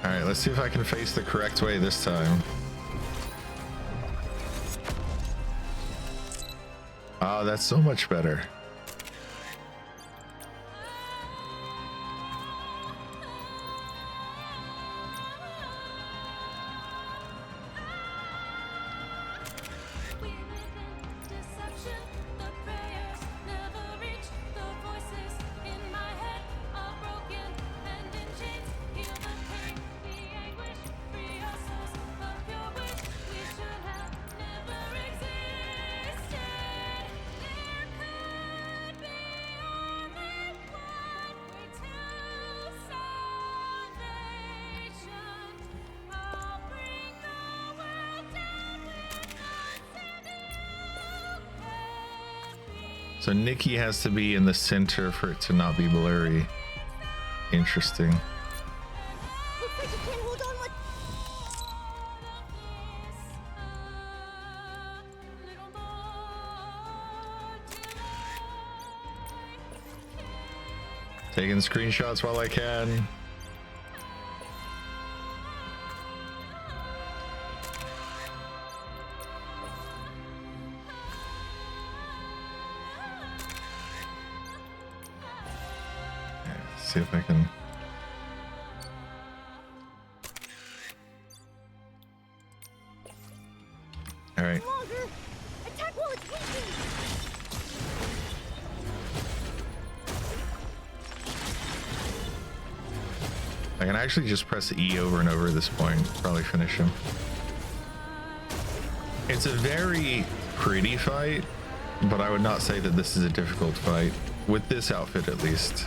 All right, let's see if I can face the correct way this time. Oh, that's so much better. So Nikki has to be in the center for it to not be blurry. Interesting. Looks like you can't hold on with... Taking screenshots while I can. See if I can. All right. Longer! Attack while it's weakened! I can actually just press E over and over at this point. Probably finish him. It's a very pretty fight, but I would not say that this is a difficult fight. With this outfit, at least.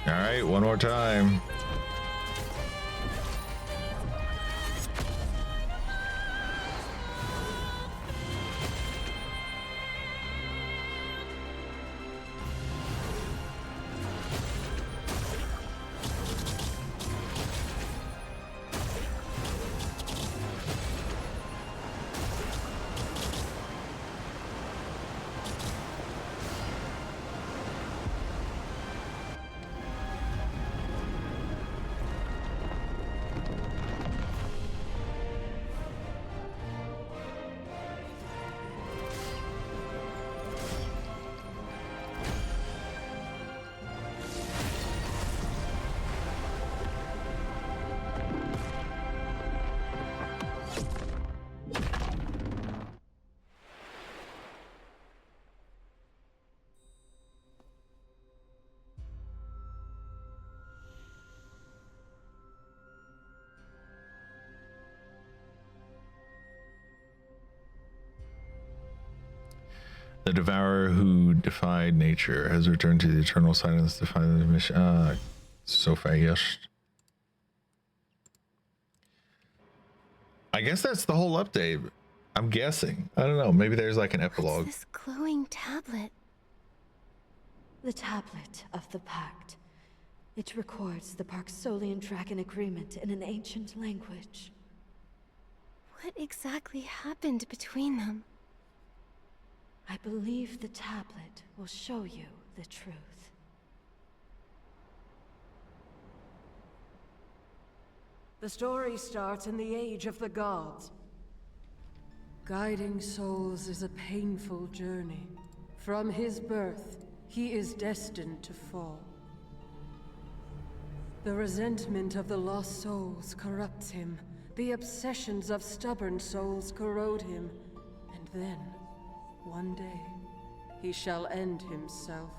All right, one more time. The devourer who defied nature has returned to the eternal silence to find the mission. So fast. I guess that's the whole update. I'm guessing. I don't know. Maybe there's like an epilogue. What's this glowing tablet? The tablet of the pact. It records the Parksolian Dragon agreement in an ancient language. What exactly happened between them? I believe the tablet will show you the truth. The story starts in the Age of the Gods. Guiding souls is a painful journey. From his birth, he is destined to fall. The resentment of the lost souls corrupts him. The obsessions of stubborn souls corrode him. And then, one day, he shall end himself,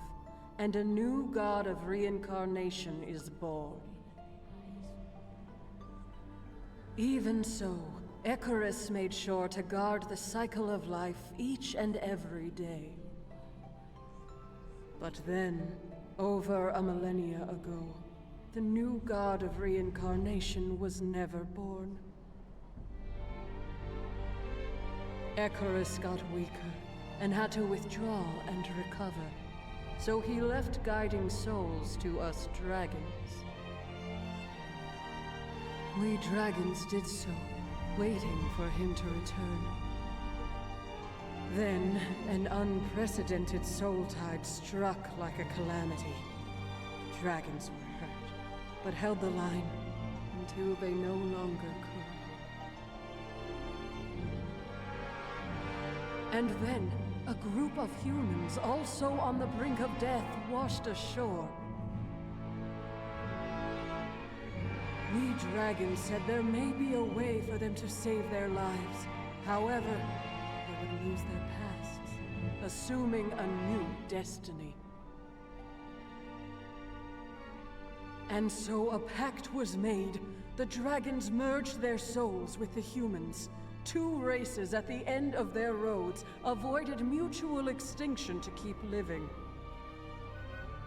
and a new god of reincarnation is born. Even so, Icarus made sure to guard the cycle of life each and every day. But then, over a millennia ago, the new god of reincarnation was never born. Icarus got weaker and had to withdraw and recover. So he left guiding souls to us dragons. We dragons did so, waiting for him to return. Then, an unprecedented soul tide struck like a calamity. The dragons were hurt, but held the line until they no longer could. And then, a group of humans, also on the brink of death, washed ashore. We dragons said there may be a way for them to save their lives. However, they would lose their pasts, assuming a new destiny. And so a pact was made. The dragons merged their souls with the humans. Two races at the end of their roads avoided mutual extinction to keep living.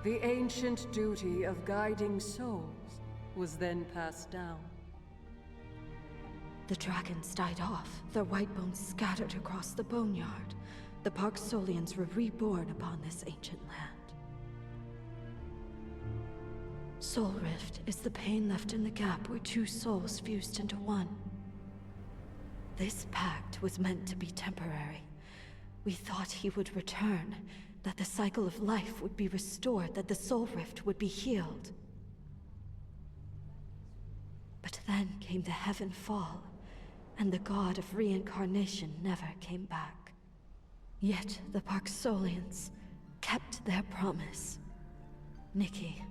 The ancient duty of guiding souls was then passed down. The dragons died off, their white bones scattered across the boneyard. The Parksolians were reborn upon this ancient land. Soul Rift is the pain left in the gap where two souls fused into one. This pact was meant to be temporary. We thought he would return, that the cycle of life would be restored, that the Soul Rift would be healed. But then came the Heaven Fall, and the god of reincarnation never came back. Yet the Parksolians kept their promise. Nikki,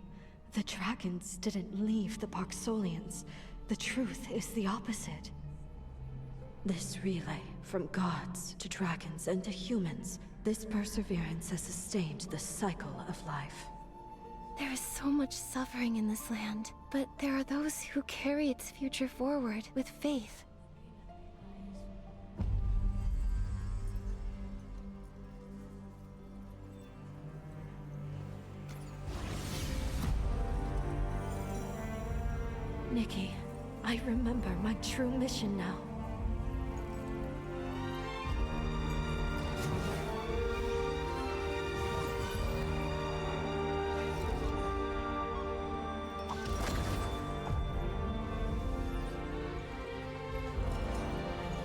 the dragons didn't leave the Parksolians. The truth is the opposite. This relay, from gods to dragons and to humans, this perseverance has sustained the cycle of life. There is so much suffering in this land, but there are those who carry its future forward with faith. Nikki, I remember my true mission now.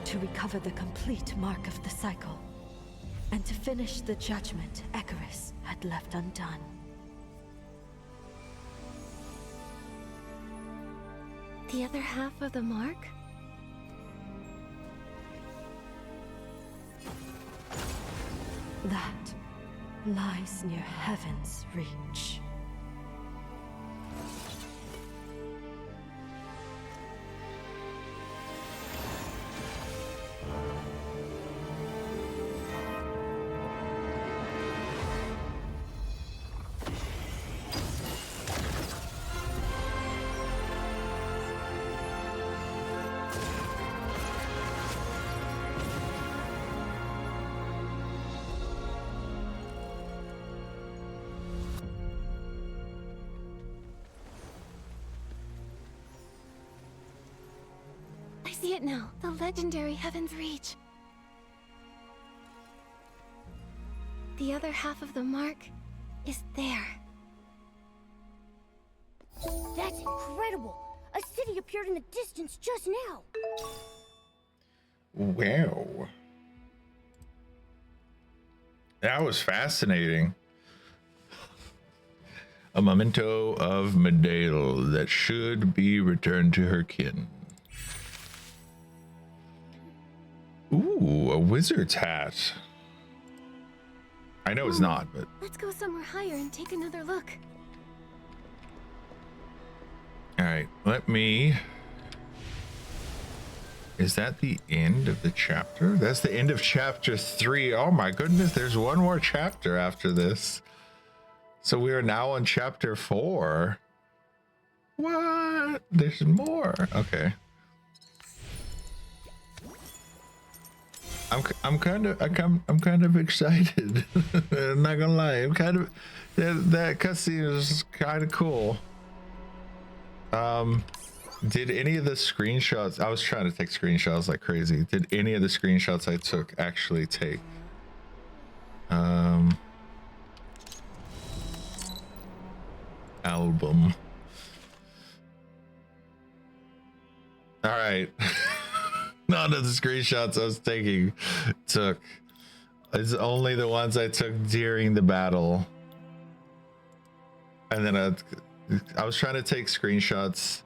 To recover the complete mark of the cycle, and to finish the judgment Icarus had left undone. The other half of the mark? That lies near heaven's reach. I see it now. The legendary Heaven's Reach. The other half of the mark is there. That's incredible! A city appeared in the distance just now! Wow. That was fascinating. A memento of Medale that should be returned to her kin. Ooh, a wizard's hat. I know it's not, but... Let's go somewhere higher and take another look. Alright, let me... Is that the end of the chapter? That's the end of chapter 3. Oh my goodness, there's one more chapter after this. So we are now on chapter 4. What? There's more. Okay. I'm kind of excited. I'm not gonna lie. I'm kind of that cutscene is kind of cool. Did any of the screenshots? I was trying to take screenshots like crazy. Did any of the screenshots I took actually take? Album. All right. None of the screenshots I was taking took. It's only the ones I took during the battle. And then I was trying to take screenshots.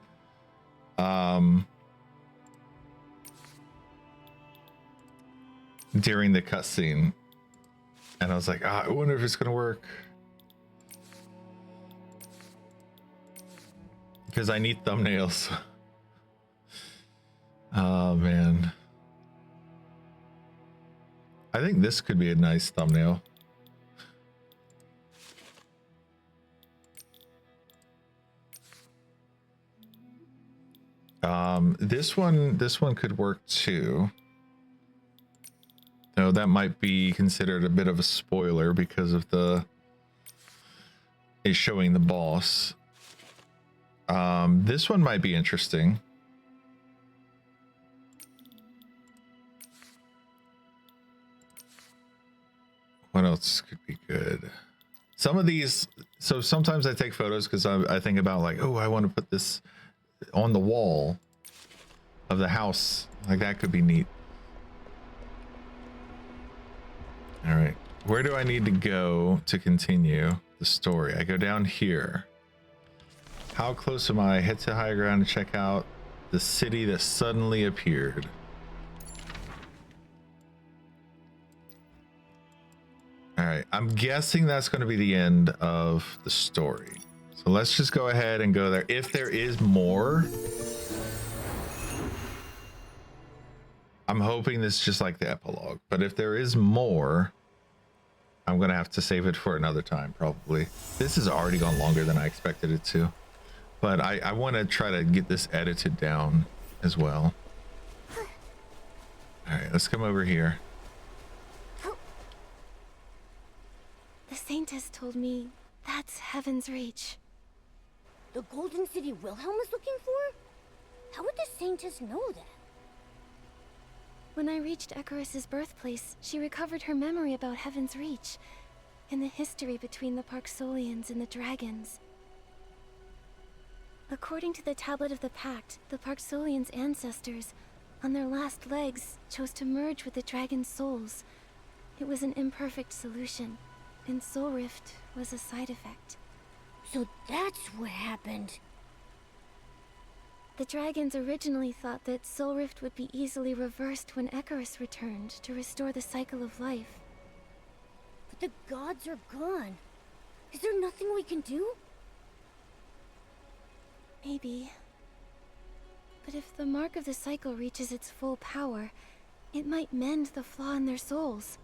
During the cutscene. And I was like, I wonder if it's gonna work. Because I need thumbnails. Oh man. I think this could be a nice thumbnail. This one could work too. Though that might be considered a bit of a spoiler because of the is showing the boss. This one might be interesting. What else could be good? Some of these, so sometimes I take photos because I think about like, oh, I want to put this on the wall of the house. Like that could be neat. All right, where do I need to go to continue the story? I go down here. How close am I? Head to higher ground to check out the city that suddenly appeared. All right, I'm guessing that's going to be the end of the story. So let's just go ahead and go there. If there is more, I'm hoping this is just like the epilogue. But if there is more, I'm going to have to save it for another time, probably. This has already gone longer than I expected it to. But I want to try to get this edited down as well. All right, let's come over here. The Saintess told me that's Heaven's Reach. The Golden City Wilhelm is looking for? How would the Saintess know that? When I reached Icarus's birthplace, she recovered her memory about Heaven's Reach and the history between the Parksolians and the dragons. According to the Tablet of the Pact, the Parksolians' ancestors, on their last legs, chose to merge with the dragon's souls. It was an imperfect solution, and Soul Rift was a side effect. So that's what happened. The dragons originally thought that Soul Rift would be easily reversed when Icarus returned to restore the cycle of life. But the gods are gone. Is there nothing we can do? Maybe. But if the mark of the cycle reaches its full power, it might mend the flaw in their souls.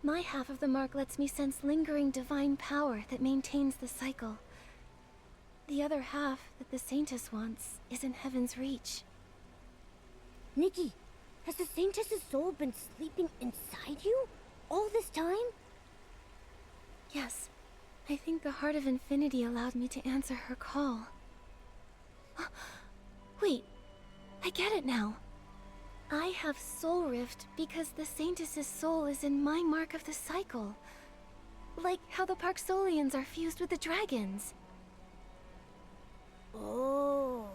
My half of the mark lets me sense lingering divine power that maintains the cycle. The other half that the Saintess wants is in Heaven's Reach. Nikki, has the Saintess's soul been sleeping inside you all this time? Yes. I think the Heart of Infinity allowed me to answer her call. Wait, I get it now. I have Soul Rift because the Saintess's soul is in my mark of the cycle. Like how the Parksolians are fused with the dragons. Oh.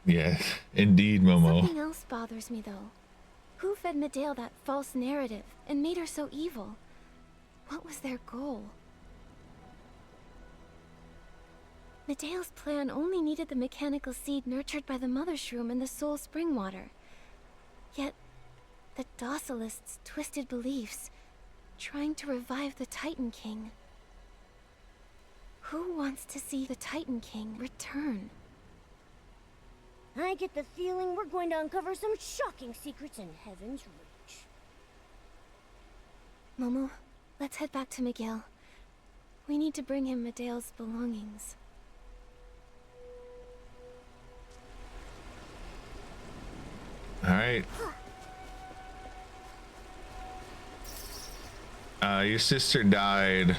Yes, indeed, Momo. Something else bothers me though. Who fed Medale that false narrative and made her so evil? What was their goal? Medale's plan only needed the mechanical seed nurtured by the Mother Shroom and the Soul Spring Water. Yet, the Docilists twisted beliefs, trying to revive the Titan King. Who wants to see the Titan King return? I get the feeling we're going to uncover some shocking secrets in Heaven's Reach. Momo, let's head back to Miguel. We need to bring him Medale's belongings. All right. Your sister died.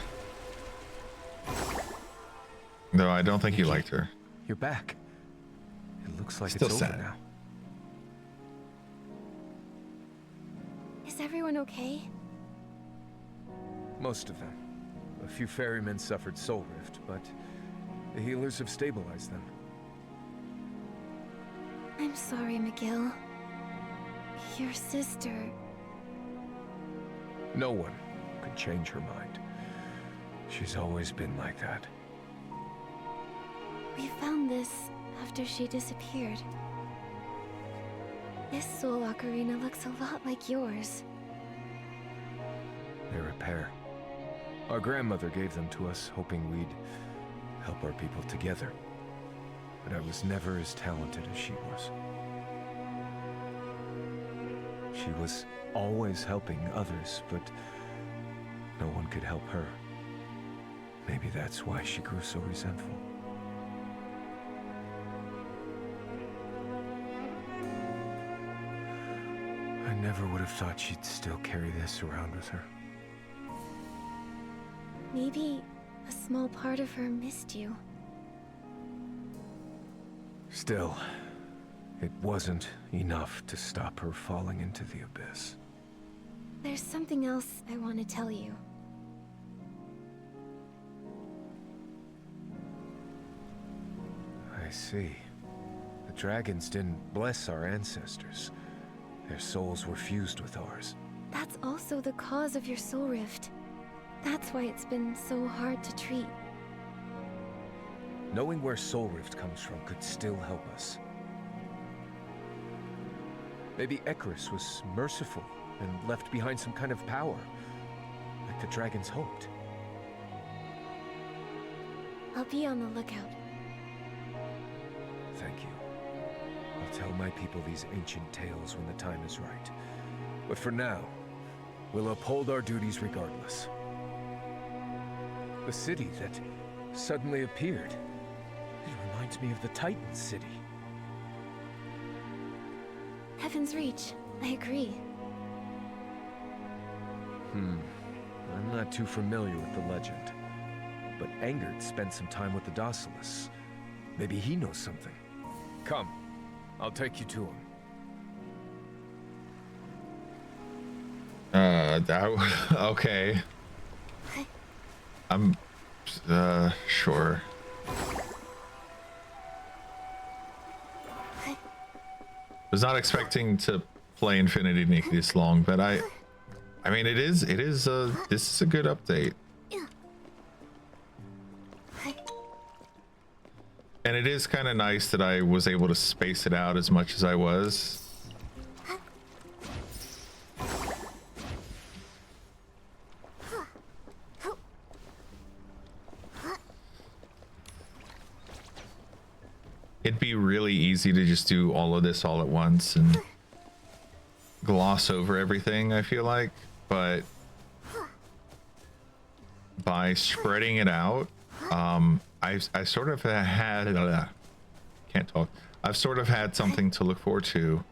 Though I don't think you liked her. You're back. It looks like Still it's sad. over now. Is everyone okay? Most of them. A few ferrymen suffered soul rift, but the healers have stabilized them. I'm sorry, Miguel. Your sister... No one could change her mind. She's always been like that. We found this after she disappeared. This soul ocarina looks a lot like yours. They're a pair. Our grandmother gave them to us, hoping we'd help our people together. But I was never as talented as she was. She was always helping others, but no one could help her. Maybe that's why she grew so resentful. I never would have thought she'd still carry this around with her. Maybe A small part of her missed you. Still, it wasn't enough to stop her falling into the abyss. There's something else I want to tell you. I see. The dragons didn't bless our ancestors. Their souls were fused with ours. That's also the cause of your soul rift. That's why it's been so hard to treat. Knowing where Soul Rift comes from could still help us. Maybe Icarus was merciful and left behind some kind of power, like the dragons hoped. I'll be on the lookout. Thank you. I'll tell my people these ancient tales when the time is right. But for now, we'll uphold our duties regardless. The city that suddenly appeared, it reminds me of the Titan city. Heaven's Reach. I agree. I'm not too familiar with the legend. But Engard spent some time with the Docilis. Maybe he knows something. Come, I'll take you to him. Okay. I'm, sure. Was not expecting to play Infinity Nikki this long, but I mean, this is a good update. And it is kind of nice that I was able to space it out as much as I was. It'd be really easy to just do all of this all at once and gloss over everything, I feel like, but by spreading it out, I sort of had can't talk. I've sort of had something to look forward to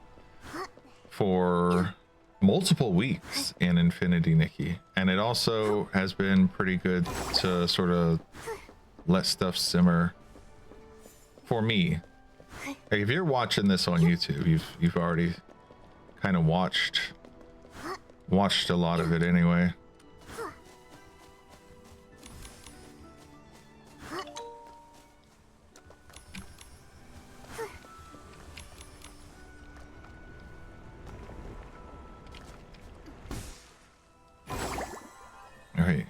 for multiple weeks in Infinity Nikki, and it also has been pretty good to sort of let stuff simmer for me. Like, if you're watching this on YouTube, you've already kind of watched a lot of it anyway. All right,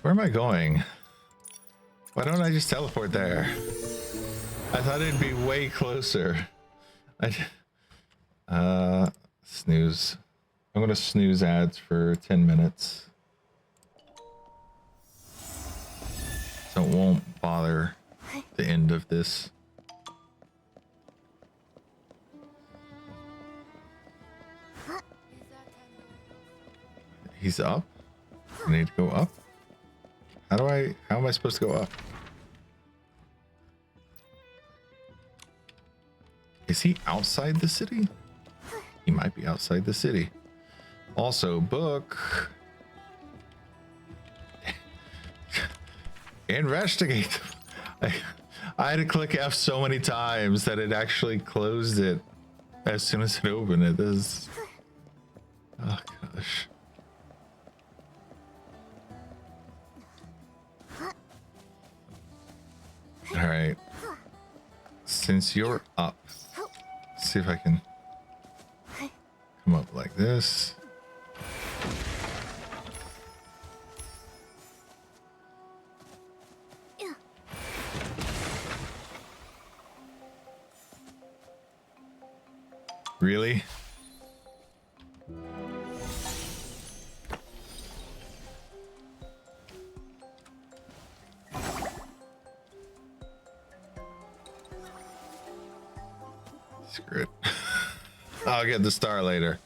where am I going? Why don't I just teleport there? I thought it'd be way closer. Snooze. I'm gonna snooze ads for 10 minutes. So it won't bother the end of this. He's up? I need to go up? How am I supposed to go up? Is he outside the city? He might be outside the city. Also, book. Investigate. I had to click F so many times that it actually closed it as soon as it opened it. This. Oh gosh. All right. Since you're up, see if I can come up like this. Really? Screw it. I'll get the star later.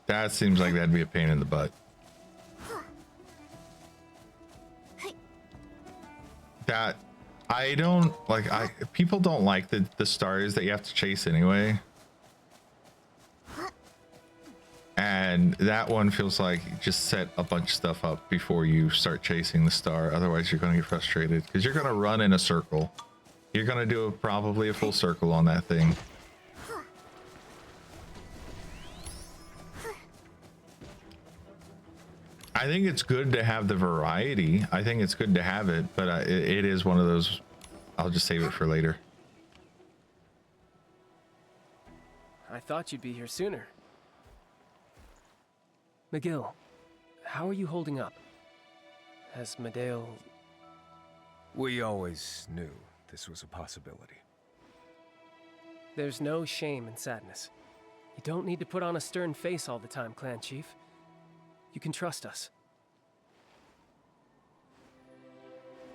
That seems like that'd be a pain in the butt. That I don't like. People don't like the stars that you have to chase anyway. And And that one feels like just set a bunch of stuff up before you start chasing the star. Otherwise, you're going to get frustrated because you're going to run in a circle. You're going to do probably a full circle on that thing. I think it's good to have the variety. I think it's good to have it, but it is one of those, I'll just save it for later. I thought you'd be here sooner. McGill, how are you holding up? Has Medale... We always knew this was a possibility. There's no shame in sadness. You don't need to put on a stern face all the time, Clan Chief. You can trust us.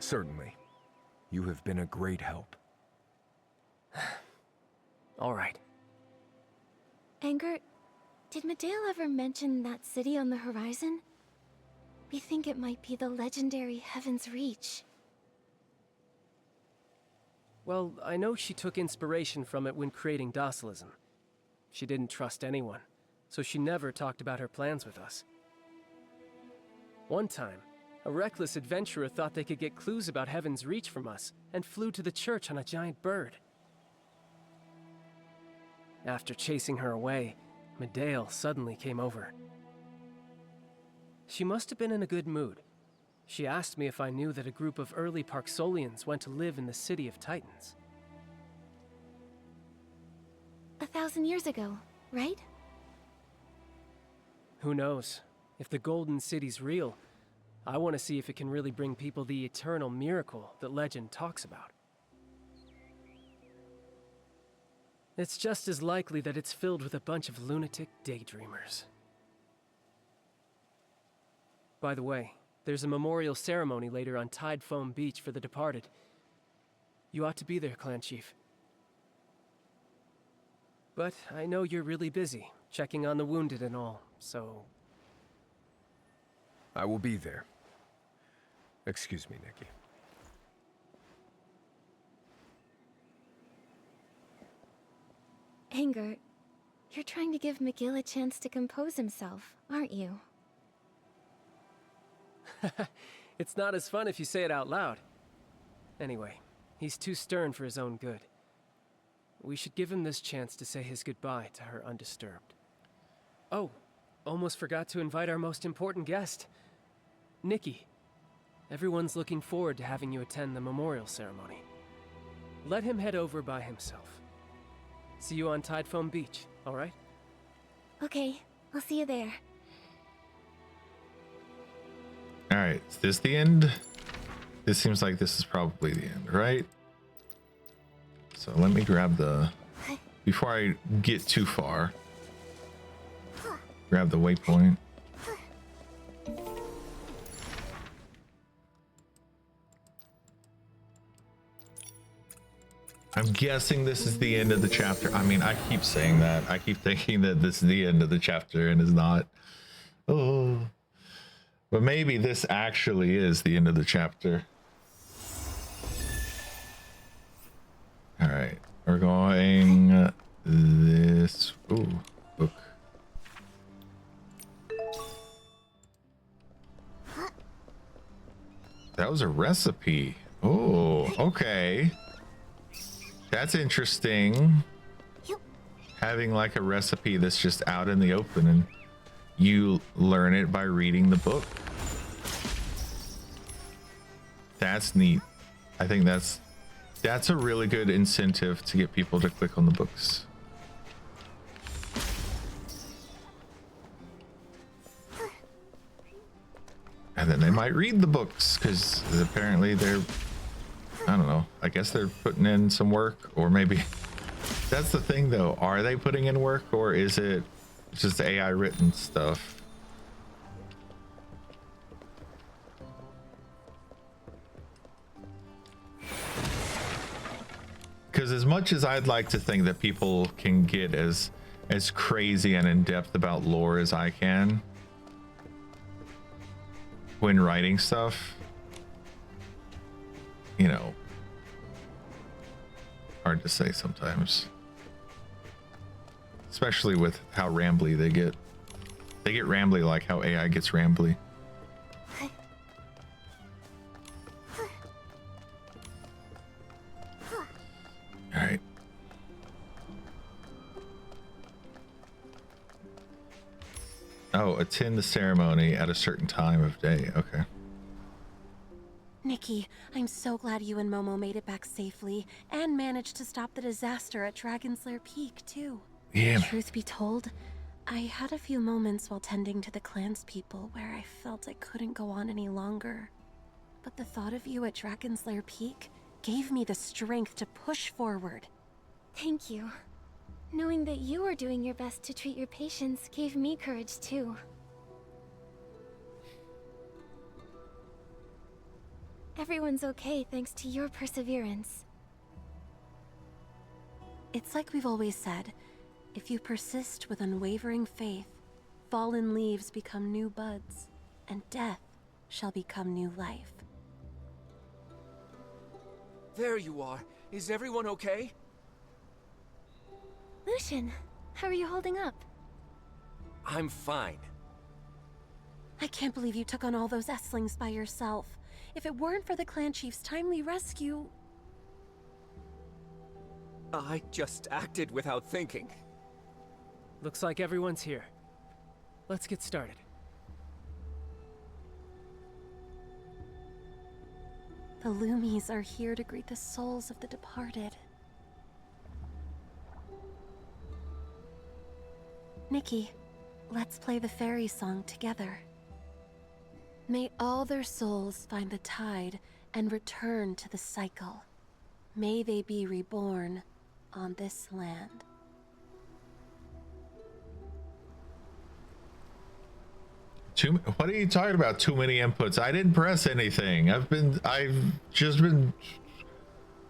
Certainly. You have been a great help. All right. Anger, did Medale ever mention that city on the horizon? We think it might be the legendary Heaven's Reach. Well, I know she took inspiration from it when creating docilism. She didn't trust anyone, so she never talked about her plans with us. One time, a reckless adventurer thought they could get clues about Heaven's Reach from us, and flew to the church on a giant bird. After chasing her away, Medale suddenly came over. She must have been in a good mood. She asked me if I knew that a group of early Parksolians went to live in the City of Titans. 1,000 years ago, right? Who knows? If the Golden City's real, I want to see if it can really bring people the eternal miracle that legend talks about. It's just as likely that it's filled with a bunch of lunatic daydreamers. By the way, there's a memorial ceremony later on Tide Foam Beach for the departed. You ought to be there, Clan Chief. But I know you're really busy, checking on the wounded and all, so... I will be there. Excuse me, Nikki. Anger, you're trying to give McGill a chance to compose himself, aren't you? It's not as fun if you say it out loud. Anyway, he's too stern for his own good. We should give him this chance to say his goodbye to her undisturbed. Oh, almost forgot to invite our most important guest. Nikki. Everyone's looking forward to having you attend the memorial ceremony. Let him head over by himself. See you on Tide Foam Beach, all right? Okay, I'll see you there. All right, is this the end? This seems like this is probably the end, right? So let me grab the, before I get too far, grab the waypoint. I'm guessing this is the end of the chapter. I mean, I keep saying that. I keep thinking that this is the end of the chapter and is not. Oh. But maybe this actually is the end of the chapter. All right, we're going this. Ooh, book. That was a recipe. Oh, okay. That's interesting. Having like a recipe that's just out in the open and you learn it by reading the book. That's neat. I think that's a really good incentive to get people to click on the books. And then they might read the books because apparently they're, I don't know, I guess they're putting in some work, or maybe that's the thing though. Are they putting in work, or is it just AI written stuff? Because as much as I'd like to think that people can get as crazy and in depth about lore as I can when writing stuff, you know, hard to say sometimes, especially with how rambly they get. They get rambly like how AI gets rambly. All right. Oh, attend the ceremony at a certain time of day. Okay. Nikki, I'm so glad you and Momo made it back safely and managed to stop the disaster at Dragonslayer Peak, too. Yeah. Truth be told, I had a few moments while tending to the clan's people where I felt I couldn't go on any longer. But the thought of you at Dragonslayer Peak gave me the strength to push forward. Thank you. Knowing that you were doing your best to treat your patients gave me courage too. Everyone's okay thanks to your perseverance. It's like we've always said, if you persist with unwavering faith, fallen leaves become new buds, and death shall become new life. There you are. Is everyone okay? Lucian, how are you holding up? I'm fine. I can't believe you took on all those Esslings by yourself. If it weren't for the clan chief's timely rescue... I just acted without thinking. Looks like everyone's here. Let's get started. The Loomies are here to greet the souls of the departed. Nikki, let's play the fairy song together. May all their souls find the tide and return to the cycle. May they be reborn on this land. What are you talking about? Too many inputs. I didn't press anything. I've just been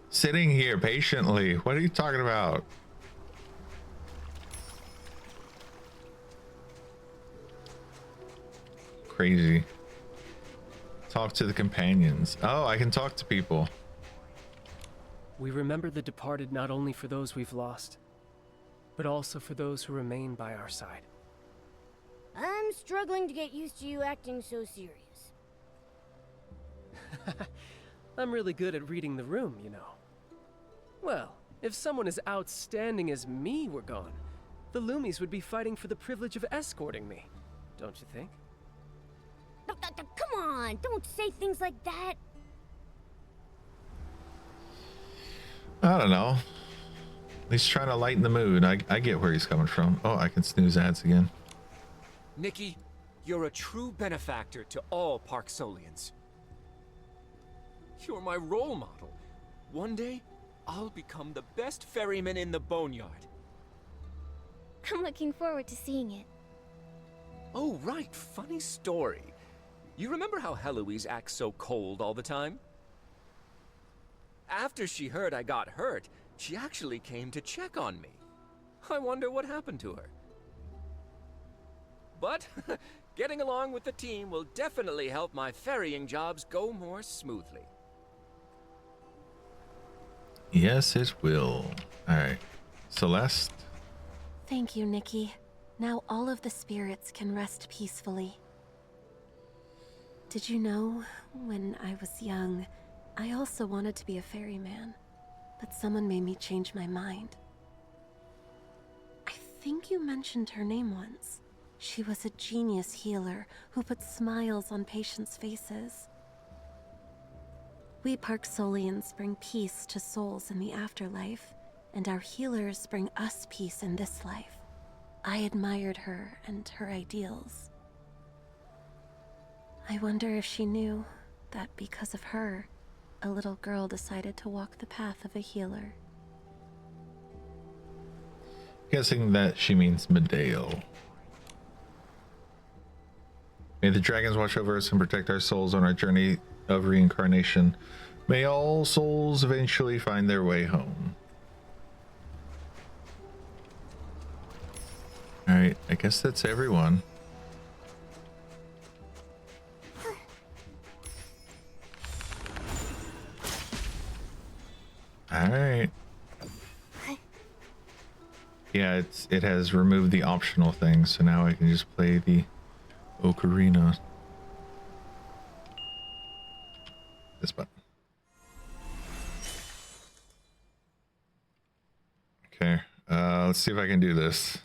sitting here patiently. What are you talking about? Crazy. Talk to the companions. Oh, I can talk to people. We remember the departed not only for those we've lost, but also for those who remain by our side. I'm struggling to get used to you acting so serious. I'm really good at reading the room, you know. Well, if someone as outstanding as me were gone, the Loomies would be fighting for the privilege of escorting me, don't you think? Come on, don't say things like that. I don't know. He's trying to lighten the mood. I get where he's coming from. Oh, I can snooze ads again. Nikki, you're a true benefactor to all Park Solians. You're my role model. One day, I'll become the best ferryman in the boneyard. I'm looking forward to seeing it. Oh, right, funny story. You remember how Heloise acts so cold all the time? After she heard I got hurt, she actually came to check on me. I wonder what happened to her. But getting along with the team will definitely help my ferrying jobs go more smoothly. Yes, it will. All right. Celeste? Thank you, Nikki. Now all of the spirits can rest peacefully. Did you know, when I was young, I also wanted to be a ferryman, but someone made me change my mind. I think you mentioned her name once. She was a genius healer who put smiles on patients' faces. We Park Solians bring peace to souls in the afterlife, and our healers bring us peace in this life. I admired her and her ideals. I wonder if she knew that because of her, a little girl decided to walk the path of a healer. Guessing that she means Medale. May the dragons watch over us and protect our souls on our journey of reincarnation. May all souls eventually find their way home. All right, I guess that's everyone. All right. Yeah, it has removed the optional thing, so now I can just play the ocarina. This button. Okay, let's see if I can do this.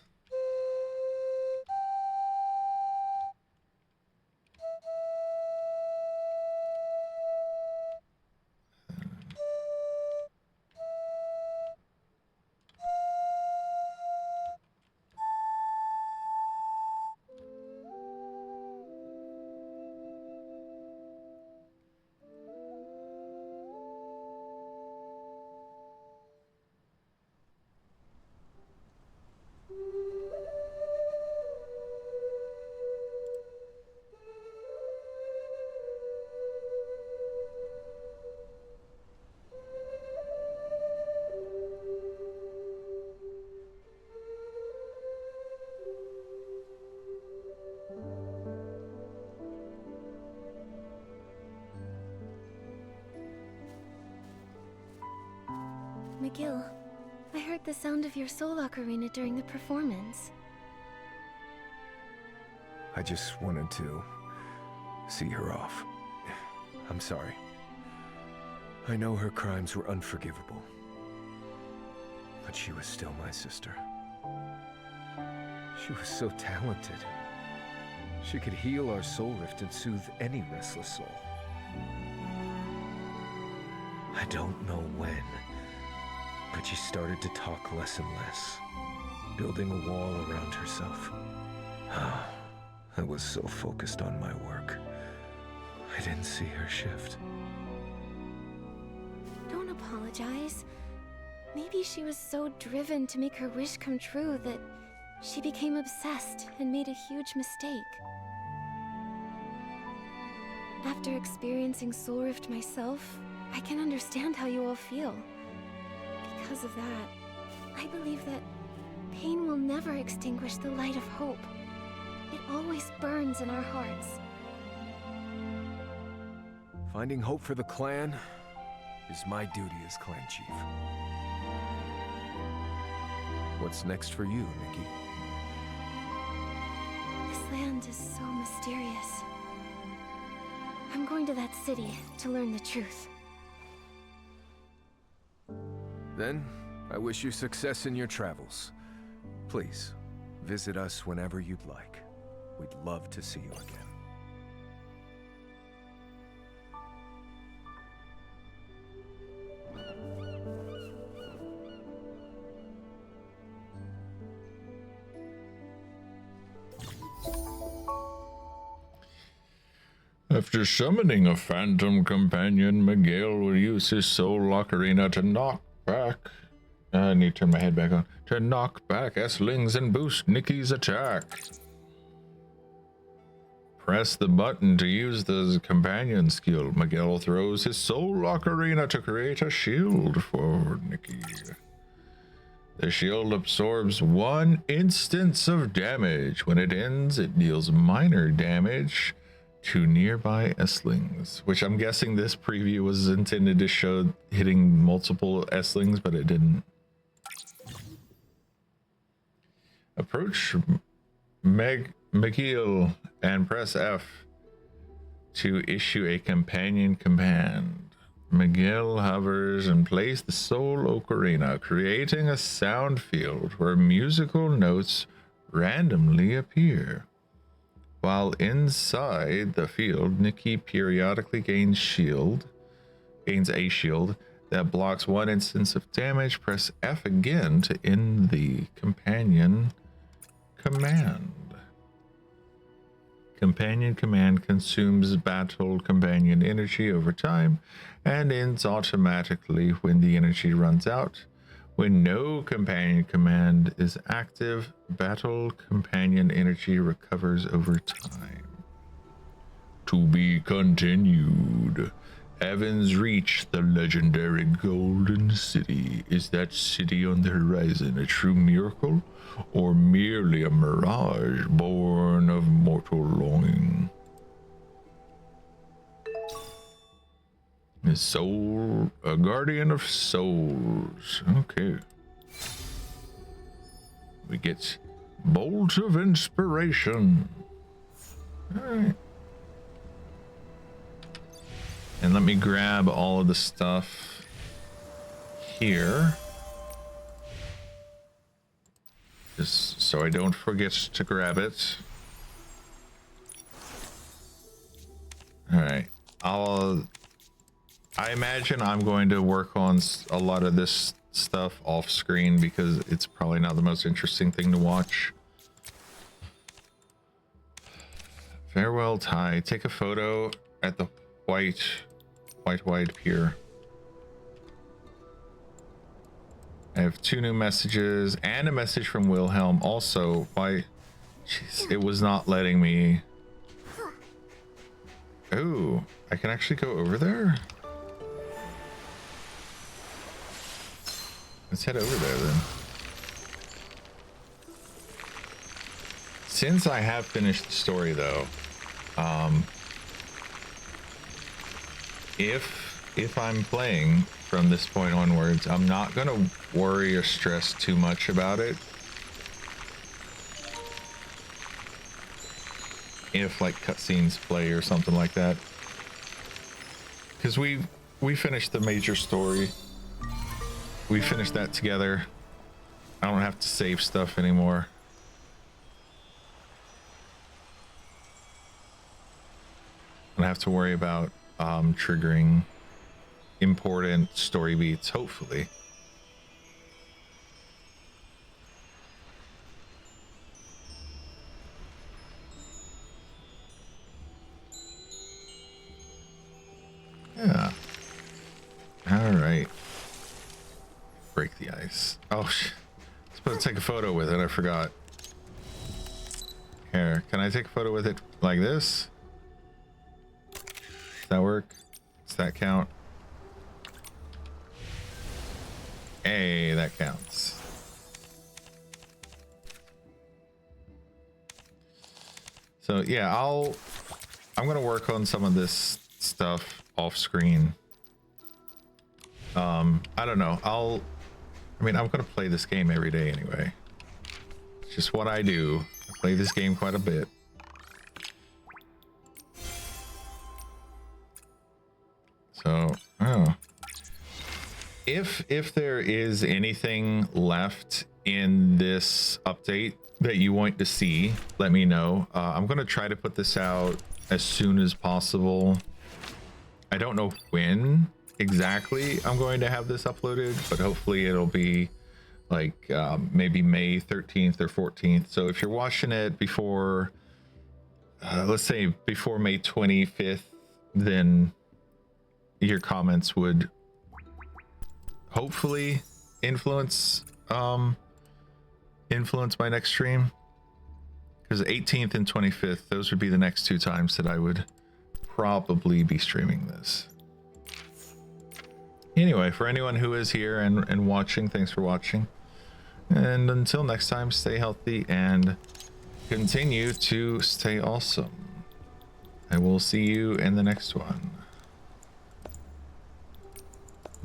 McGill, I heard the sound of your soul ocarina during the performance. I just wanted to see her off. I'm sorry. I know her crimes were unforgivable, but she was still my sister. She was so talented. She could heal our soul rift and soothe any restless soul. I don't know when, but she started to talk less and less, building a wall around herself. I was so focused on my work, I didn't see her shift. Don't apologize. Maybe she was so driven to make her wish come true that she became obsessed and made a huge mistake. After experiencing Soul Rift myself, I can understand how you all feel. Because of that, I believe that pain will never extinguish the light of hope. It always burns in our hearts. Finding hope for the clan is my duty as clan chief. What's next for you, Nikki? This land is so mysterious. I'm going to that city to learn the truth. Then, I wish you success in your travels. Please, visit us whenever you'd like. We'd love to see you again. After summoning a phantom companion, Miguel will use his soul ocarina to knock back. I need to turn my head back on. To knock back S-Lings and boost Nikki's attack. Press the button to use the companion skill. Miguel throws his soul ocarina to create a shield for Nikki. The shield absorbs 1 instance of damage. When it ends, it deals minor damage to nearby S-Lings, which I'm guessing this preview was intended to show hitting multiple S-Lings, but it didn't. Approach McGill and press F to issue a companion command. McGill hovers and plays the soul ocarina, creating a sound field where musical notes randomly appear. While inside the field, Nikki periodically gains a shield that blocks 1 instance of damage. Press F again to end the companion command. Companion command consumes battle companion energy over time and ends automatically when the energy runs out. When no companion command is active, battle companion energy recovers over time. To be continued. Evans reached the legendary Golden City. Is that city on the horizon a true miracle or merely a mirage born of mortal longing? His soul, a guardian of souls. Okay. We get Bolt of Inspiration. Alright. And let me grab all of the stuff here. Just so I don't forget to grab it. Alright. I imagine I'm going to work on a lot of this stuff off screen because it's probably not the most interesting thing to watch. Farewell Ty. Take a photo at the white pier. I have 2 new messages and a message from Wilhelm. Also, why? Jeez, it was not letting me. Oh, I can actually go over there. Let's head over there then. Since I have finished the story though, if I'm playing from this point onwards, I'm not gonna worry or stress too much about it. If like cutscenes play or something like that, because we finished the major story. We finished that together. I don't have to save stuff anymore. I don't have to worry about triggering important story beats, hopefully. Yeah. All right. Break the ice. Oh, I was supposed to take a photo with it. I forgot. Here, can I take a photo with it like this? Does that work? Does that count? Hey, that counts. So yeah, I'm gonna work on some of this stuff off screen. I don't know. I mean, I'm gonna play this game every day anyway. It's just what I do. I play this game quite a bit. So, oh. If there is anything left in this update that you want to see, let me know. I'm gonna try to put this out as soon as possible. I don't know when exactly I'm going to have this uploaded, but hopefully it'll be like maybe May 13th or 14th. So if you're watching it before let's say before May 25th, then your comments would hopefully influence my next stream, because 18th and 25th, those would be the next 2 times that I would probably be streaming this. Anyway, for anyone who is here and watching, thanks for watching. And until next time, stay healthy and continue to stay awesome. I will see you in the next one.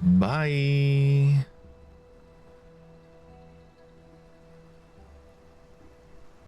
Bye.